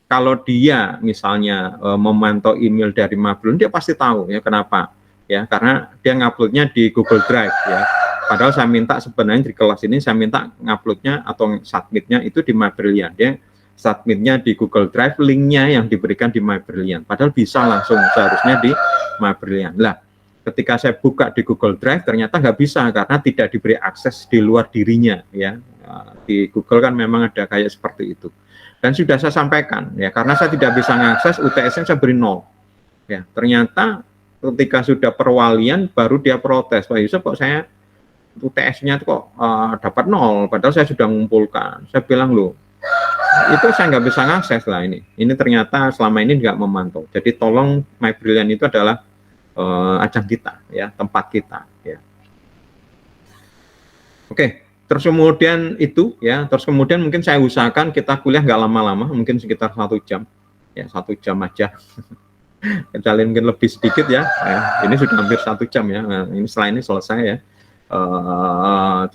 Kalau dia misalnya memantau email dari My Brilliant, dia pasti tahu ya kenapa ya, karena dia nguploadnya di Google Drive ya. Padahal saya minta sebenarnya di kelas ini saya minta nguploadnya atau submitnya itu di My Brilliant. Dia submitnya di Google Drive, linknya yang diberikan di My Brilliant. Padahal bisa langsung seharusnya di My Brilliant. Lah, ketika saya buka di Google Drive ternyata nggak bisa karena tidak diberi akses di luar dirinya ya. Di Google kan memang ada kayak seperti itu. Dan sudah saya sampaikan ya, karena saya tidak bisa mengakses UTS-nya saya beri 0. Ya, ternyata ketika sudah perwalian baru dia protes, Pak Yusuf kok saya UTS-nya kok dapat 0, padahal saya sudah mengumpulkan. Saya bilang loh, itu saya nggak bisa mengakses lah ini. Ini ternyata selama ini nggak memantau. Jadi tolong My Brilliant itu adalah ajang kita ya, tempat kita ya. Oke. Terus kemudian itu ya, terus kemudian mungkin saya usahakan kita kuliah nggak lama-lama, mungkin sekitar 1 jam, ya 1 jam aja. Kecuali mungkin lebih sedikit ya. Ini sudah hampir 1 jam ya. Nah, ini setelah ini selesai ya.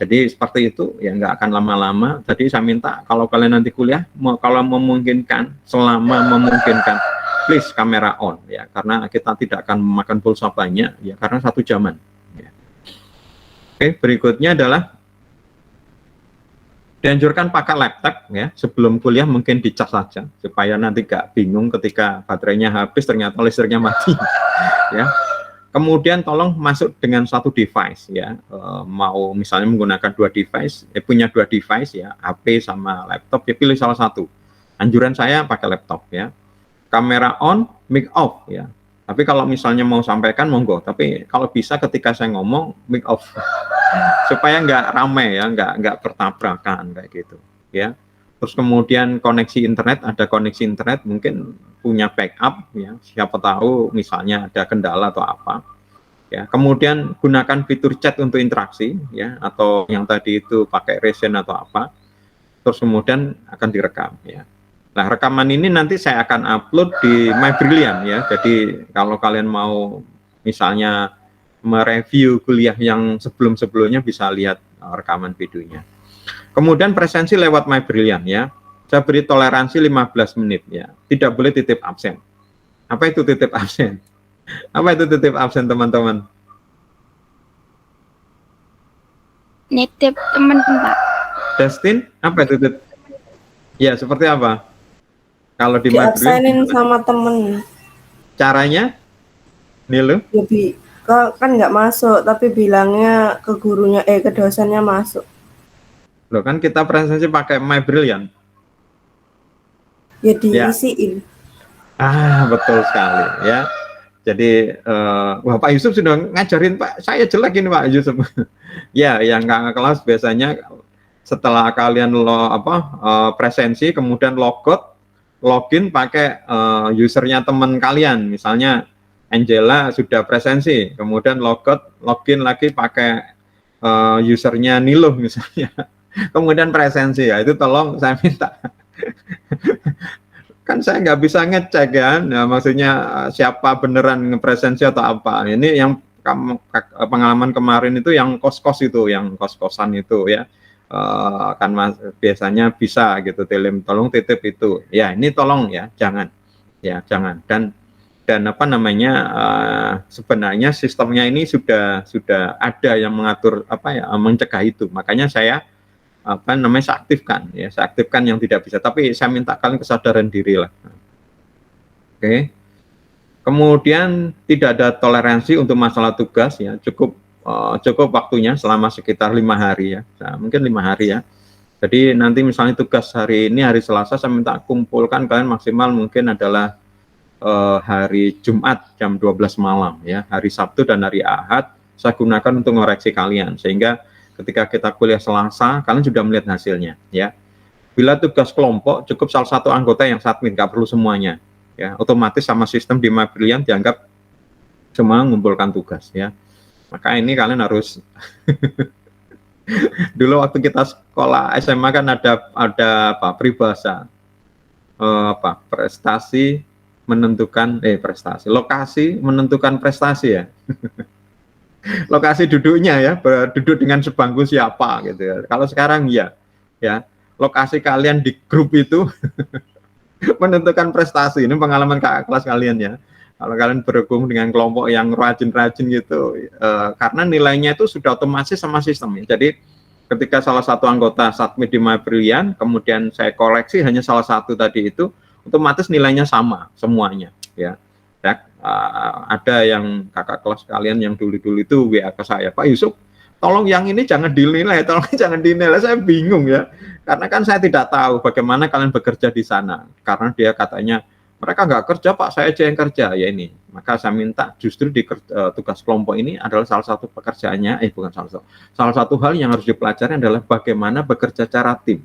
Jadi seperti itu ya, nggak akan lama-lama. Jadi saya minta kalau kalian nanti kuliah, kalau memungkinkan, selama memungkinkan, please kamera on ya, karena kita tidak akan memakan pulsa banyak ya, karena 1 jaman. Ya. Oke, berikutnya adalah dianjurkan pakai laptop ya, sebelum kuliah mungkin dicas saja supaya nanti nggak bingung ketika baterainya habis ternyata listriknya mati ya. Kemudian tolong masuk dengan 1 device ya, mau misalnya menggunakan 2 device, punya 2 device ya, HP sama laptop, ya pilih salah satu. Anjuran saya pakai laptop ya. Kamera on, mic off ya. Tapi kalau misalnya mau sampaikan monggo, tapi kalau bisa ketika saya ngomong mic off supaya nggak ramai ya, nggak bertabrakan kayak gitu ya. Terus kemudian koneksi internet, ada koneksi internet mungkin punya backup ya, siapa tahu misalnya ada kendala atau apa ya. Kemudian gunakan fitur chat untuk interaksi ya, atau yang tadi itu pakai Resen atau apa. Terus kemudian akan direkam ya. Nah, rekaman ini nanti saya akan upload di My Brilliant ya. Jadi kalau kalian mau misalnya mereview kuliah yang sebelum-sebelumnya bisa lihat rekaman videonya. Kemudian presensi lewat My Brilliant ya. Saya beri toleransi 15 menit ya. Tidak boleh titip absen. Apa itu titip absen? Apa itu titip absen, teman-teman? Nitip teman, Pak. Destin, apa itu titip? Ya, seperti apa? Kalau di diabsenin sama temen. Caranya? Nilu? Jadi kan nggak masuk, tapi bilangnya ke gurunya, ke dosennya masuk. Loh, kan kita presensi pakai My Brilliant. Ya diisiin. Ya. Betul sekali ya. Jadi wah Pak Yusuf sudah ngajarin Pak, saya jelek ini Pak Yusuf. Ya, yang kakak kelas biasanya setelah kalian presensi, kemudian login pakai usernya teman kalian, misalnya Angela sudah presensi, kemudian login lagi pakai usernya Niluh misalnya, kemudian presensi, ya itu tolong saya minta. Kan saya nggak bisa ngecek kan, ya, maksudnya siapa beneran ngepresensi atau apa. Ini yang pengalaman kemarin itu yang kos-kos itu, yang kos-kosan itu ya, kan biasanya bisa gitu, tolong titip itu. Ya ini tolong ya, jangan, dan apa namanya, sebenarnya sistemnya ini sudah ada yang mengatur mencegah itu. Makanya saya saya aktifkan yang tidak bisa, tapi saya minta kalian kesadaran diri lah. Oke. Kemudian tidak ada toleransi untuk masalah tugas ya, cukup waktunya selama sekitar 5 hari ya, mungkin 5 hari ya. Jadi nanti misalnya tugas hari ini hari Selasa, saya minta kumpulkan kalian maksimal mungkin adalah hari Jumat jam 12 malam ya, hari Sabtu dan hari Ahad saya gunakan untuk ngoreksi kalian, sehingga ketika kita kuliah Selasa, kalian sudah melihat hasilnya, ya. Bila tugas kelompok, cukup salah satu anggota yang submit, nggak perlu semuanya, ya. Otomatis sama sistem di MyBrilliant dianggap semua mengumpulkan tugas, ya. Maka ini kalian harus dulu waktu kita sekolah SMA kan ada peribahasa, lokasi menentukan prestasi ya. Lokasi duduknya ya, duduk dengan sebangku siapa gitu ya. Kalau sekarang ya lokasi kalian di grup itu menentukan prestasi. Ini pengalaman kakak kelas kalian ya. Kalau kalian berhubung dengan kelompok yang rajin-rajin gitu, karena nilainya itu sudah otomatis sama sistem ya. Jadi ketika salah satu anggota submit di MyBrilliant, kemudian saya koreksi hanya salah satu tadi itu, otomatis nilainya sama semuanya ya. Ada yang kakak kelas kalian yang dulu-dulu itu WA ke saya, Pak Yusuf, tolong yang ini jangan dinilai, saya bingung ya, karena kan saya tidak tahu bagaimana kalian bekerja di sana, karena dia katanya, mereka nggak kerja Pak, saya aja yang kerja, ya ini, maka saya minta justru di tugas kelompok ini adalah salah satu pekerjaannya, salah satu hal yang harus dipelajari adalah bagaimana bekerja secara tim.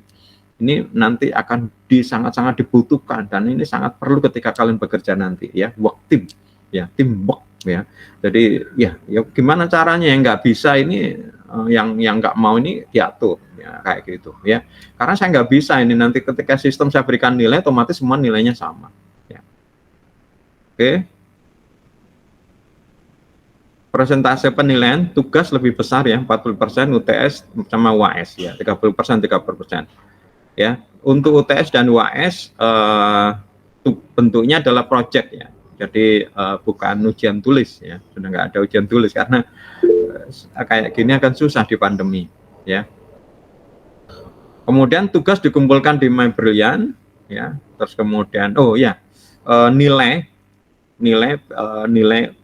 Ini nanti akan sangat-sangat dibutuhkan, dan ini sangat perlu ketika kalian bekerja nanti ya, work team ya, teamwork ya. Jadi ya gimana caranya yang nggak bisa ini, yang nggak mau ini diatur ya, kayak gitu ya. Karena saya nggak bisa ini nanti ketika sistem saya berikan nilai, otomatis semua nilainya sama ya. Oke. Persentase penilaian tugas lebih besar ya, 40% UTS sama UAS ya, 30% ya. Untuk UTS dan UAS bentuknya adalah project ya. Jadi bukan ujian tulis ya, sudah nggak ada ujian tulis karena kayak gini akan susah di pandemi ya. Kemudian tugas dikumpulkan di MyBrilliant ya, terus kemudian nilai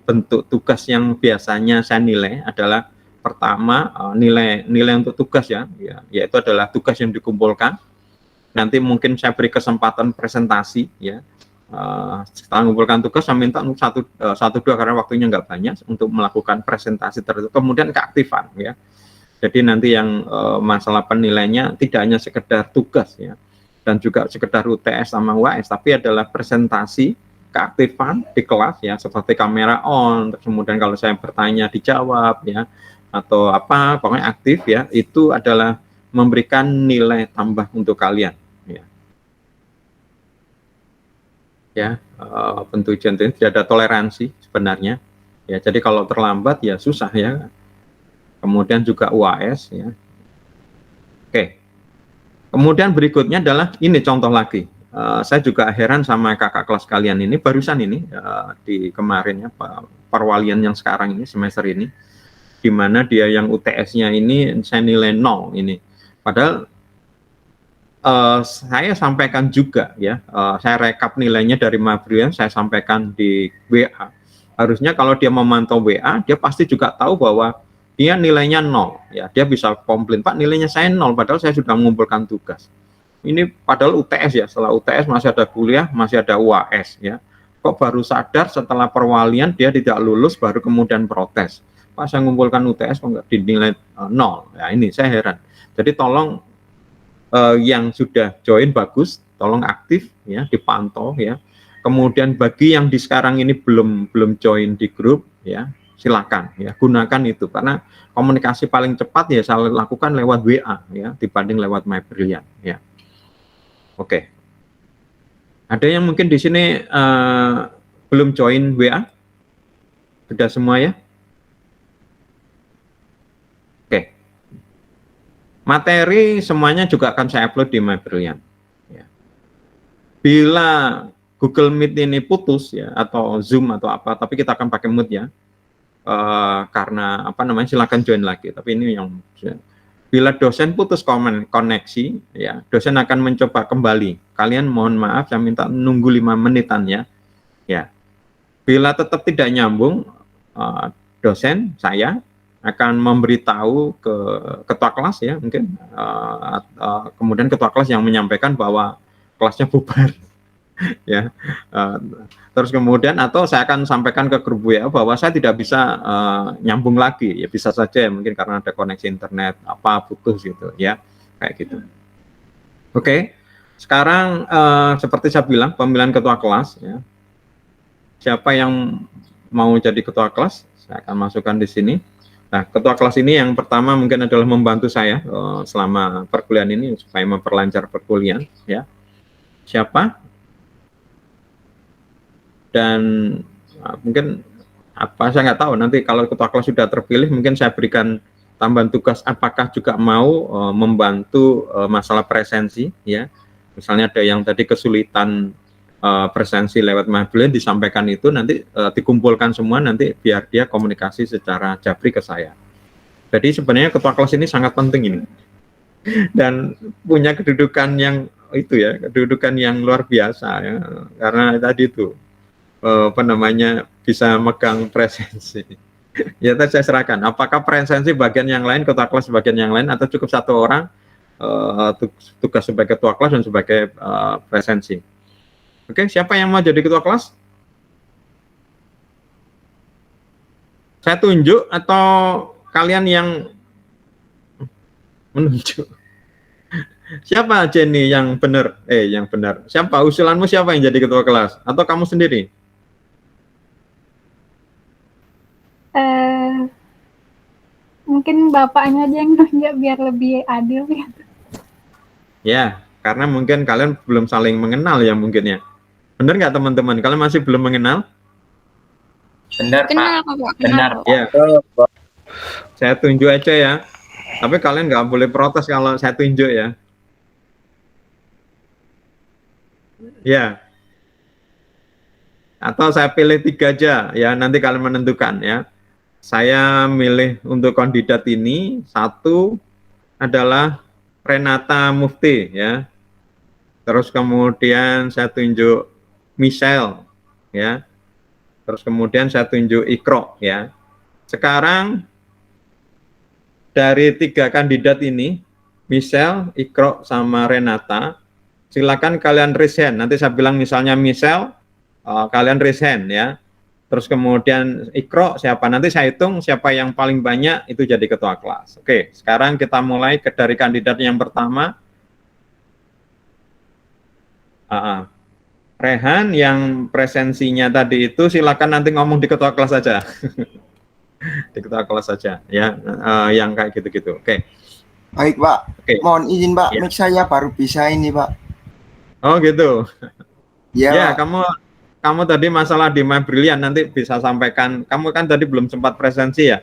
bentuk tugas yang biasanya saya nilai adalah pertama nilai untuk tugas ya, yaitu adalah tugas yang dikumpulkan. Nanti mungkin saya beri kesempatan presentasi ya. Setelah mengumpulkan tugas, saya minta satu dua karena waktunya nggak banyak untuk melakukan presentasi tertentu. Kemudian keaktifan ya. Jadi nanti yang masalah penilainya tidak hanya sekedar tugas ya, dan juga sekedar UTS sama UAS, tapi adalah presentasi, keaktifan di kelas ya, seperti kamera on, kemudian kalau saya bertanya dijawab ya, atau apa pokoknya aktif ya, itu adalah memberikan nilai tambah untuk kalian ya. Bentuk ujian ini tidak ada toleransi sebenarnya ya, jadi kalau terlambat ya susah ya. Kemudian juga UAS ya. Oke, kemudian berikutnya adalah ini contoh lagi. Saya juga heran sama kakak kelas kalian ini barusan ini di kemarin ya, perwalian yang sekarang ini semester ini, di mana dia yang UTS-nya ini saya nilai 0 ini. Padahal saya sampaikan juga ya, saya rekap nilainya dari MyBrilliant, saya sampaikan di WA. Harusnya kalau dia memantau WA, dia pasti juga tahu bahwa dia nilainya 0 ya. Dia bisa komplain, Pak nilainya saya 0, padahal saya sudah mengumpulkan tugas. Ini padahal UTS ya, setelah UTS masih ada kuliah, masih ada UAS ya. kok baru sadar setelah perwalian dia tidak lulus baru kemudian protes. Pak, saya mengumpulkan UTS kok nggak dinilai nol. Ya ini saya heran. Jadi tolong yang sudah join bagus, tolong aktif ya, dipantau ya. Kemudian bagi yang di sekarang ini belum join di grup ya, silakan ya, gunakan itu karena komunikasi paling cepat ya saya lakukan lewat WA ya dibanding lewat MyBrilliant ya. Oke. Ada yang mungkin di sini belum join WA? Sudah semua ya? Oke. Materi semuanya juga akan saya upload di MyBrilliant. Ya. Bila Google Meet ini putus ya, atau Zoom atau apa, tapi kita akan pakai Meet ya. Karena apa namanya, silakan join lagi. Tapi ini yang bila dosen putus koneksi, ya dosen akan mencoba kembali. Kalian mohon maaf, saya minta nunggu 5 menitan ya. Ya, bila tetap tidak nyambung, dosen saya akan memberitahu ke ketua kelas ya, mungkin kemudian ketua kelas yang menyampaikan bahwa kelasnya bubar. Ya, terus kemudian atau saya akan sampaikan ke grup WA bahwa saya tidak bisa nyambung lagi ya, bisa saja ya, mungkin karena ada koneksi internet apa putus gitu ya, kayak gitu. Oke, sekarang seperti saya bilang pemilihan ketua kelas ya, siapa yang mau jadi ketua kelas saya akan masukkan di sini. Nah, ketua kelas ini yang pertama mungkin adalah membantu saya selama perkuliahan ini supaya memperlancar perkuliahan ya. Siapa? Dan mungkin apa saya nggak tahu, nanti kalau ketua kelas sudah terpilih mungkin saya berikan tambahan tugas apakah juga mau membantu masalah presensi ya, misalnya ada yang tadi kesulitan presensi lewat MyBrilliant disampaikan itu nanti dikumpulkan semua nanti biar dia komunikasi secara japri ke saya. Jadi sebenarnya ketua kelas ini sangat penting ini dan punya kedudukan yang itu ya, kedudukan yang luar biasa ya, karena tadi itu apa namanya bisa megang presensi. Ya tadi saya serahkan. Apakah presensi bagian yang lain, ketua kelas bagian yang lain, atau cukup satu orang tugas sebagai ketua kelas dan sebagai presensi. Oke, siapa yang mau jadi ketua kelas? Saya tunjuk atau kalian yang menunjuk? Siapa Jenny yang benar? Yang benar. Siapa usulanmu, siapa yang jadi ketua kelas? Atau kamu sendiri? Mungkin bapaknya aja yang nunjuk biar lebih adil ya. Ya, karena mungkin kalian belum saling mengenal ya mungkin ya. Benar nggak teman-teman? Kalian masih belum mengenal? Benar, Kenal, Pak. Pak. Benar. Ya. Saya tunjuk aja ya. Tapi kalian nggak boleh protes kalau saya tunjuk ya. Ya. Atau saya pilih 3 aja ya, nanti kalian menentukan ya. Saya milih untuk kandidat ini, 1 adalah Renata Mufti ya. Terus kemudian saya tunjuk Michelle ya. Terus kemudian saya tunjuk Ikro ya. Sekarang dari 3 kandidat ini, Michelle, Ikro sama Renata, silakan kalian raise hand. Nanti saya bilang misalnya Michelle, kalian raise hand ya. Terus kemudian Ikro siapa, nanti saya hitung siapa yang paling banyak itu jadi ketua kelas. Oke, sekarang kita mulai dari kandidat yang pertama. Rehan yang presensinya tadi itu silakan nanti ngomong di ketua kelas saja. Di ketua kelas saja ya, yang kayak gitu-gitu. Oke. Baik, Pak. Oke. Mohon izin, Pak. Ya. Mic saya baru bisa ini, Pak. Oh gitu. Ya, Ya, kamu tadi masalah di MyBrilliant nanti bisa sampaikan. Kamu kan tadi belum sempat presensi ya?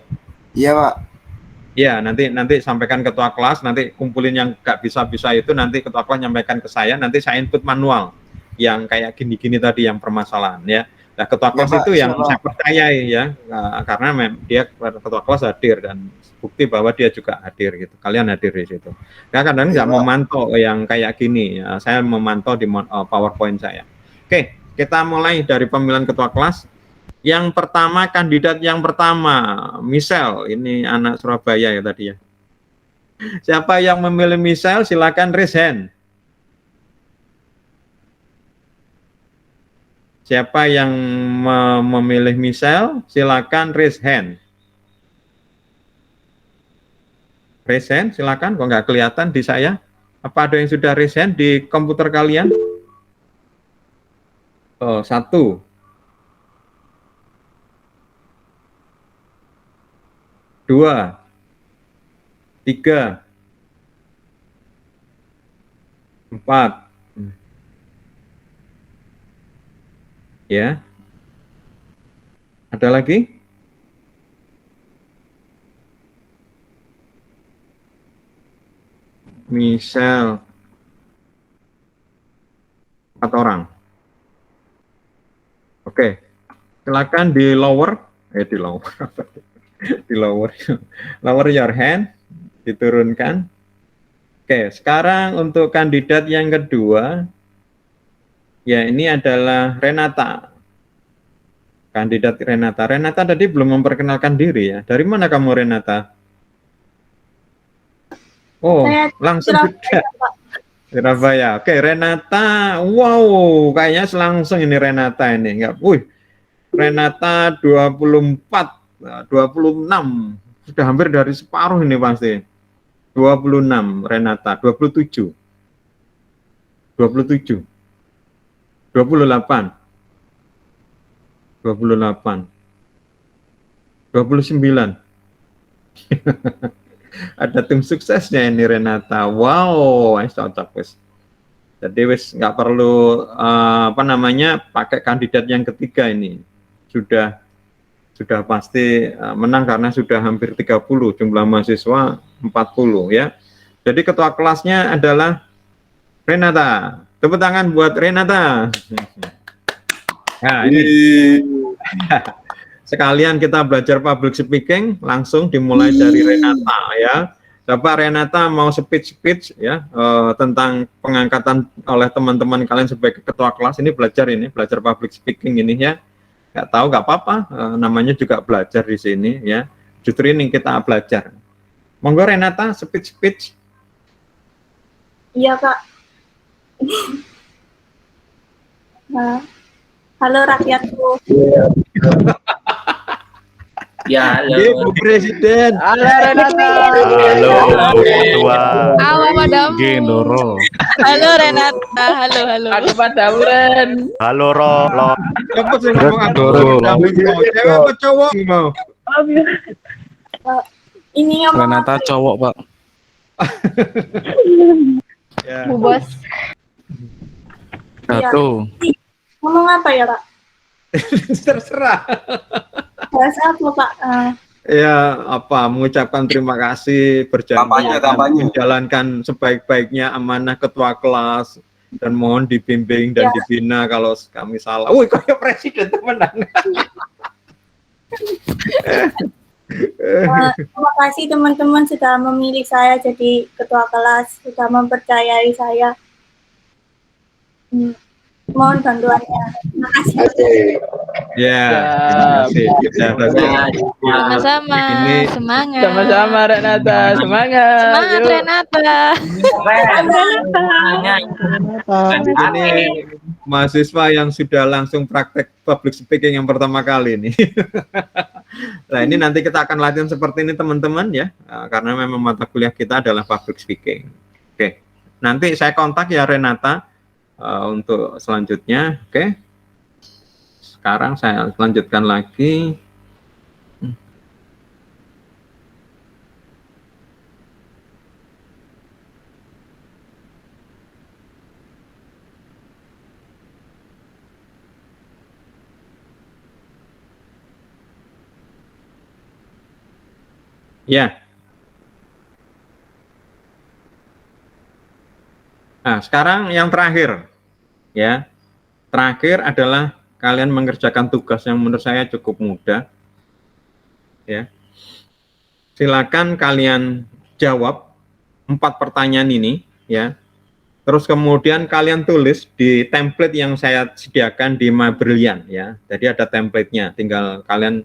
Iya, Pak. Ya, nanti sampaikan ketua kelas, nanti kumpulin yang nggak bisa itu, nanti ketua kelas nyampaikan ke saya, nanti saya input manual yang kayak gini-gini tadi yang permasalahan ya. Nah, ketua kelas Pak, itu yang siapa? saya percayai ya, karena dia ketua kelas hadir dan bukti bahwa dia juga hadir gitu. Kalian hadir di situ. Nah, kadang nggak memantau yang kayak gini, ya. Saya memantau di PowerPoint saya. Oke, kita mulai dari pemilihan ketua kelas. Yang pertama, kandidat yang pertama, Michelle, ini anak Surabaya ya tadi ya. Siapa yang memilih Michelle, silakan raise hand. Siapa yang memilih Michelle? Silakan raise hand. Raise hand, silakan. Kok nggak kelihatan di saya? Apa ada yang sudah raise hand di komputer kalian? Oh, 1. 2. 3. 4. Ya. Ada lagi? Misal 4 orang. Oke. Silakan di lower lower your hand, diturunkan. Oke, sekarang untuk kandidat yang kedua, ya ini adalah Renata. Kandidat Renata. Renata tadi belum memperkenalkan diri ya. Dari mana kamu, Renata? Oh, Saya langsung Surabaya, sudah. Pak. Surabaya. Oke, Renata. Wow, kayaknya langsung ini Renata ini. Enggak, Renata 24, 26. Sudah hampir dari separuh ini pasti. 26 Renata, 27. 28. 29. 29. Ada tim suksesnya ini Renata. Wow, cocok wis. Jadi wis nggak perlu pakai kandidat yang ketiga ini. Sudah pasti menang karena sudah hampir 30, jumlah mahasiswa 40 ya. Jadi ketua kelasnya adalah Renata. Tepuk tangan buat Renata. Nah, ini sekalian kita belajar public speaking, langsung dimulai dari Renata ya. Coba Renata mau speech ya tentang pengangkatan oleh teman-teman kalian sebagai ketua kelas ini, belajar public speaking ini ya. Nggak tahu nggak apa-apa, namanya juga belajar di sini ya. Justru ini kita belajar. Monggo Renata speech. Iya, Kak. Halo rakyatku. Ya, halo. Bu Presiden. Halo Renata. Halo, Ketua. Halo Madam. Gendoro. Halo Renata. Halo. Aku Pak Dauren. Halo Ro. Siapa sih ngomong aduh? Cewek apa cowok mau? Ini ngomong Renata cowok, Pak. Ya. Bu Bos. Satu. ngomong apa ya, Kak? Terserah. Bahasa apa, Pak? Ya, mengucapkan terima kasih, berjanji Kampanye. menjalankan sebaik-baiknya amanah ketua kelas dan mohon dibimbing dan dibina kalau kami salah. Wih, kayak presiden temenan. Terima kasih teman-teman sudah memilih saya jadi ketua kelas, sudah mempercayai saya. Mohon bantuannya. Terima kasih. Ya, terima kasih. Sama-sama. Ini Semangat. Sama-sama Renata. Semangat. Semangat Yuk. Renata. ini mahasiswa yang sudah langsung praktek public speaking yang pertama kali ini. Nah, ini nanti kita akan latihan seperti ini teman-teman ya, karena memang mata kuliah kita adalah public speaking. Oke, nanti saya kontak ya Renata untuk selanjutnya. Oke, sekarang saya lanjutkan lagi. Ya. Nah, sekarang yang terakhir. Ya. Terakhir adalah kalian mengerjakan tugas yang menurut saya cukup mudah. Ya. Silakan kalian jawab 4 pertanyaan ini, ya. Terus kemudian kalian tulis di template yang saya sediakan di Mabrilliant, ya. Jadi ada template-nya, tinggal kalian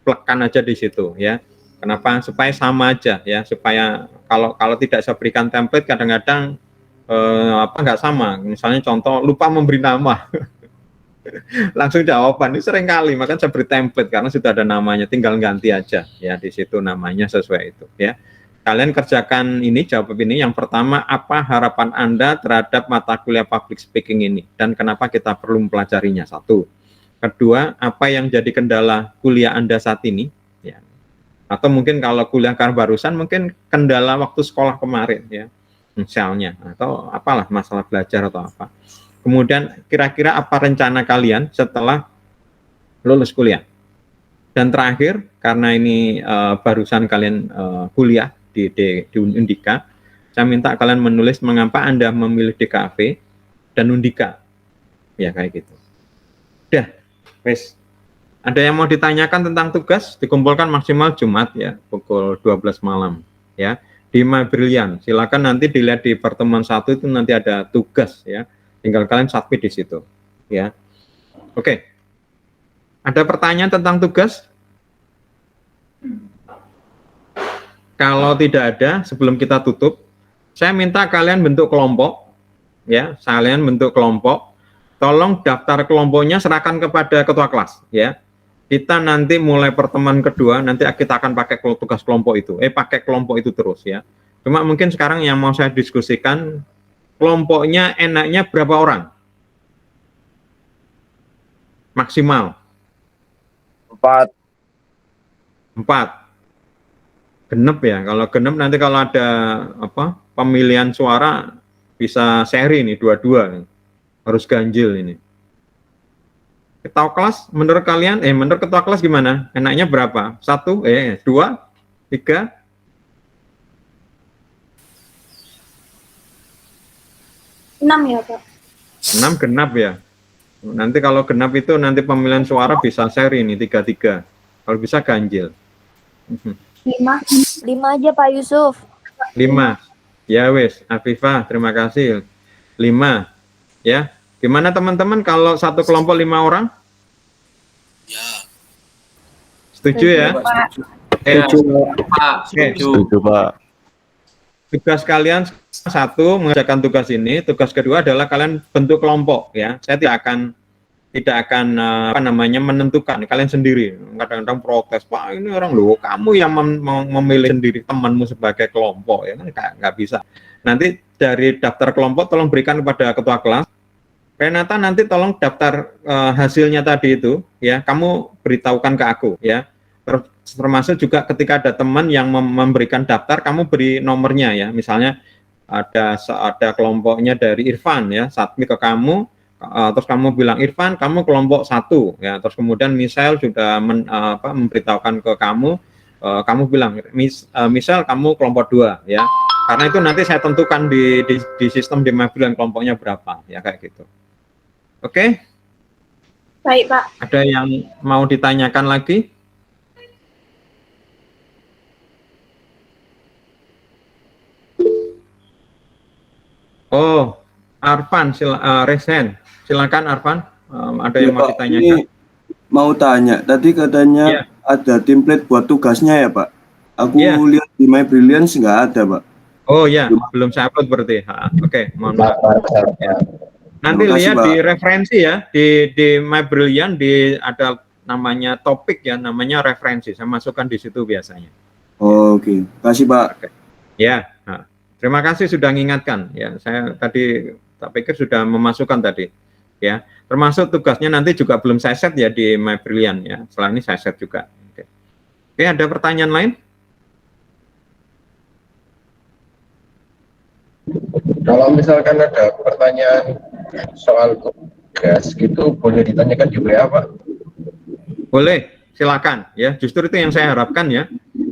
plekkan aja di situ, ya. Kenapa? Supaya sama aja ya, supaya kalau tidak saya berikan template kadang-kadang nggak sama. Misalnya contoh lupa memberi nama. langsung jawaban. Ini sering kali, makanya saya beri template karena sudah ada namanya, tinggal ganti aja ya di situ namanya sesuai itu ya. Kalian kerjakan ini, jawab ini. Yang pertama, apa harapan Anda terhadap mata kuliah public speaking ini dan kenapa kita perlu mempelajarinya? Satu. Kedua, apa yang jadi kendala kuliah Anda saat ini? Ya. Atau mungkin kalau kuliah karena barusan, mungkin kendala waktu sekolah kemarin ya, misalnya, atau apalah masalah belajar atau apa. Kemudian kira-kira apa rencana kalian setelah lulus kuliah? Dan terakhir, karena ini barusan kalian kuliah di Undika, saya minta kalian menulis mengapa Anda memilih DKV dan Undika. Ya kayak gitu. Udah, wes. Ada yang mau ditanyakan tentang tugas? Dikumpulkan maksimal Jumat ya, pukul 12 malam ya. Di My Brilliant, silakan nanti dilihat di pertemuan 1 itu nanti ada tugas ya. Tinggal kalian submit di situ, ya. Oke. Ada pertanyaan tentang tugas? Kalau tidak ada, sebelum kita tutup, saya minta kalian bentuk kelompok, ya. Kalian bentuk kelompok. Tolong daftar kelompoknya serahkan kepada ketua kelas, ya. Kita nanti mulai pertemuan kedua, nanti kita akan pakai tugas kelompok itu. Pakai kelompok itu terus, ya. Cuma mungkin sekarang yang mau saya diskusikan, kelompoknya enaknya berapa orang? Maksimal? 4. Genep ya, kalau genep nanti kalau ada apa pemilihan suara bisa seri nih, dua-dua. Harus ganjil ini. Ketua kelas, menurut kalian, menurut ketua kelas gimana? Enaknya berapa? 1, 2, 3? 6 ya, Pak. 6 genap ya. Nanti kalau genap itu nanti pemilihan suara bisa seri ini 3-3. Kalau bisa ganjil. 5 aja Pak Yusuf. 5. Ya wes, Afifah, terima kasih. 5. Ya. Gimana teman-teman kalau satu kelompok 5 orang? Ya. Setuju ya? Setuju, Pak. Tugas kalian 1 mengerjakan tugas ini, tugas kedua adalah kalian bentuk kelompok ya. Saya tidak akan menentukan, kalian sendiri. Kadang-kadang protes, Pak ini orang loh, kamu yang memilih sendiri temanmu sebagai kelompok ya kan nggak bisa. Nanti dari daftar kelompok tolong berikan kepada ketua kelas. Renata nanti tolong daftar hasilnya tadi itu ya, kamu beritahukan ke aku ya. Termasuk juga ketika ada teman yang memberikan daftar, kamu beri nomornya ya. Misalnya ada kelompoknya dari Irfan ya, submit ke kamu, terus kamu bilang Irfan, kamu kelompok 1 ya. Terus kemudian Michelle sudah memberitahukan ke kamu, kamu bilang Michelle kamu kelompok 2 ya. Karena itu nanti saya tentukan di sistem di MyBrilliant kelompoknya berapa ya kayak gitu. Oke? Baik, Pak. Ada yang mau ditanyakan lagi? Oh, Arfan, Resen, silakan Arfan. Ada yang mau Pak, ditanyakan? ini mau tanya, tadi katanya ada template buat tugasnya ya Pak? Aku lihat di My Brilliant nggak ada Pak. Oh ya, belum saya upload berarti. Oke, mohon maaf. Ya. Nanti lihat di referensi ya, di My Brilliant ada namanya topik ya, namanya referensi. Saya masukkan di situ biasanya. Oke, kasih Pak. Ya. Terima kasih sudah mengingatkan ya. Saya tadi tak pikir sudah memasukkan tadi ya. Termasuk tugasnya nanti juga belum saya set ya di My Brilliant ya. Setelah ini saya set juga. Oke, ada pertanyaan lain? Kalau misalkan ada pertanyaan soal tugas gitu boleh ditanyakan di WA Pak? Boleh, silakan ya. Justru itu yang saya harapkan ya.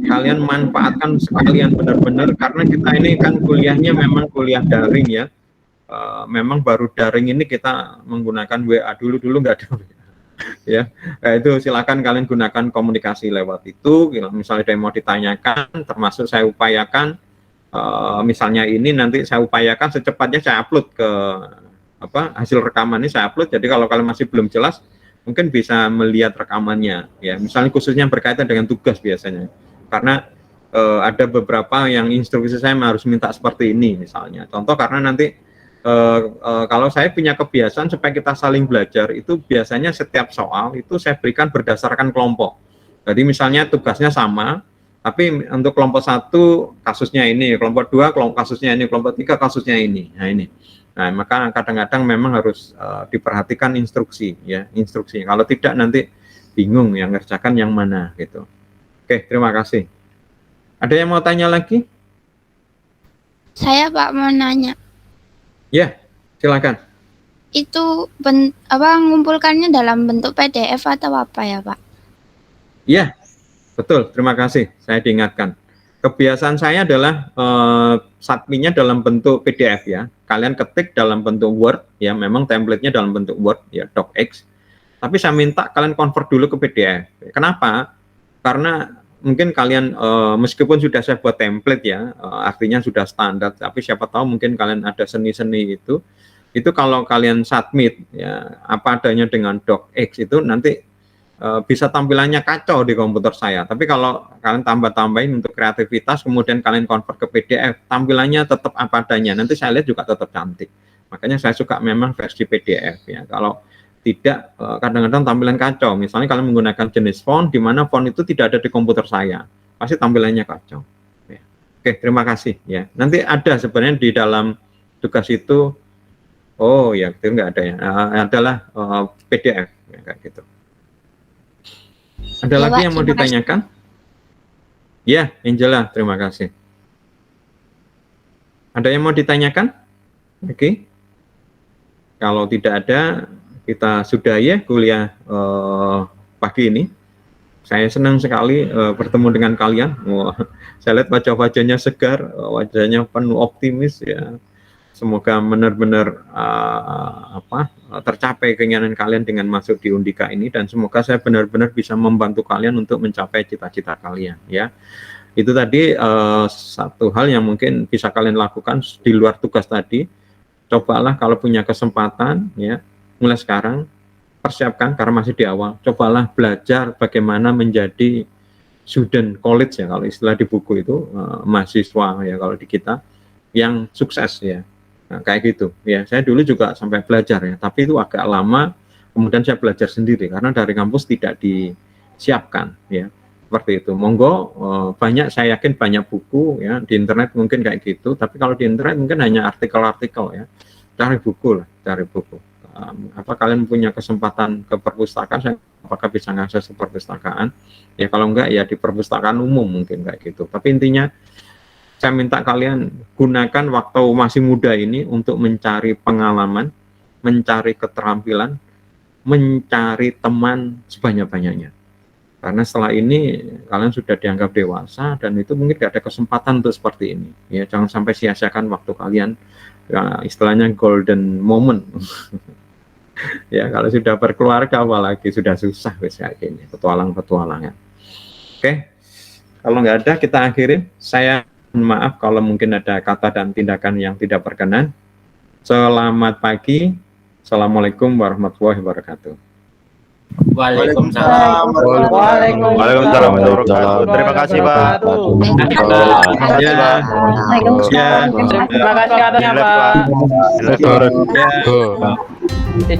Kalian manfaatkan sekalian benar-benar karena kita ini kan kuliahnya memang kuliah daring ya. Memang baru daring ini kita menggunakan WA, dulu nggak ada WA. Ya, itu silakan kalian gunakan komunikasi lewat itu. Misalnya ada yang mau ditanyakan, termasuk saya upayakan misalnya ini nanti saya upayakan secepatnya saya upload ke hasil rekaman ini saya upload. Jadi kalau kalian masih belum jelas, mungkin bisa melihat rekamannya ya. Misalnya khususnya berkaitan dengan tugas biasanya. Karena ada beberapa yang instruksi saya harus minta seperti ini misalnya. Contoh karena nanti kalau saya punya kebiasaan supaya kita saling belajar, itu biasanya setiap soal itu saya berikan berdasarkan kelompok. Jadi misalnya tugasnya sama, tapi untuk kelompok 1 kasusnya ini, kelompok 2 kasusnya ini, kelompok 3 kasusnya ini. Nah ini. Nah, maka kadang-kadang memang harus diperhatikan instruksi, ya, instruksi. Kalau tidak nanti bingung yang ngerjakan yang mana gitu. Oke, terima kasih. Ada yang mau tanya lagi? Saya Pak mau nanya. Ya, silakan. Itu ngumpulkannya dalam bentuk PDF atau apa ya Pak? Ya, betul. Terima kasih. Saya diingatkan. Kebiasaan saya adalah submit-nya dalam bentuk PDF ya. Kalian ketik dalam bentuk Word ya. Memang template-nya dalam bentuk Word ya, docx. Tapi saya minta kalian convert dulu ke PDF. Kenapa? Karena mungkin kalian meskipun sudah saya buat template ya, artinya sudah standar, tapi siapa tahu mungkin kalian ada seni-seni itu kalau kalian submit ya apa adanya dengan docx itu nanti bisa tampilannya kacau di komputer saya. Tapi kalau kalian tambah-tambahin untuk kreativitas, kemudian kalian convert ke PDF, tampilannya tetap apa adanya. Nanti saya lihat juga tetap cantik. Makanya saya suka memang versi PDF ya. Kalau tidak, kadang-kadang tampilan kacau. Misalnya kalian menggunakan jenis font, di mana font itu tidak ada di komputer saya, pasti tampilannya kacau. Ya. Oke, terima kasih. Ya, nanti ada sebenarnya di dalam tugas itu. Oh ya, itu enggak ada ya. Adalah PDF ya, kayak gitu. Ada lagi yang mau ditanyakan? Ya, Angela, terima kasih. Ada yang mau ditanyakan? Oke. Kalau tidak ada, kita sudah ya kuliah pagi ini. Saya senang sekali bertemu dengan kalian. Saya lihat wajah-wajahnya segar, wajahnya penuh optimis ya. Semoga benar-benar tercapai keinginan kalian dengan masuk di Undika ini, dan semoga saya benar-benar bisa membantu kalian untuk mencapai cita-cita kalian ya. Itu tadi satu hal yang mungkin bisa kalian lakukan di luar tugas tadi. Cobalah kalau punya kesempatan ya, mulai sekarang persiapkan karena masih di awal. Cobalah belajar bagaimana menjadi student college ya, kalau istilah di buku itu mahasiswa ya kalau di kita yang sukses ya. Nah, kayak gitu ya. Saya dulu juga sampai belajar ya, tapi itu agak lama. Kemudian saya belajar sendiri karena dari kampus tidak disiapkan ya. Seperti itu. Monggo banyak, saya yakin banyak buku ya di internet mungkin kayak gitu. Tapi kalau di internet mungkin hanya artikel-artikel ya. Cari buku lah, cari buku. Apa kalian punya kesempatan ke perpustakaan, saya apakah bisa ngakses ke perpustakaan ya, kalau enggak ya di perpustakaan umum mungkin kayak gitu. Tapi intinya saya minta kalian gunakan waktu masih muda ini untuk mencari pengalaman, mencari keterampilan, mencari teman sebanyak-banyaknya, karena setelah ini kalian sudah dianggap dewasa dan itu mungkin gak ada kesempatan untuk seperti ini ya. Jangan sampai sia-siakan waktu kalian ya, istilahnya golden moment. Ya kalau sudah berkeluarga apalagi sudah susah wes kayak gini, petualang-petualangan. Oke, kalau nggak ada kita akhirin. Saya maaf kalau mungkin ada kata dan tindakan yang tidak berkenan. Selamat pagi. Assalamualaikum warahmatullahi wabarakatuh. Waalaikumsalam. Waalaikumsalam. Terima kasih Pak. Terima kasih katanya Pak.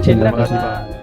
Terima kasih Pak.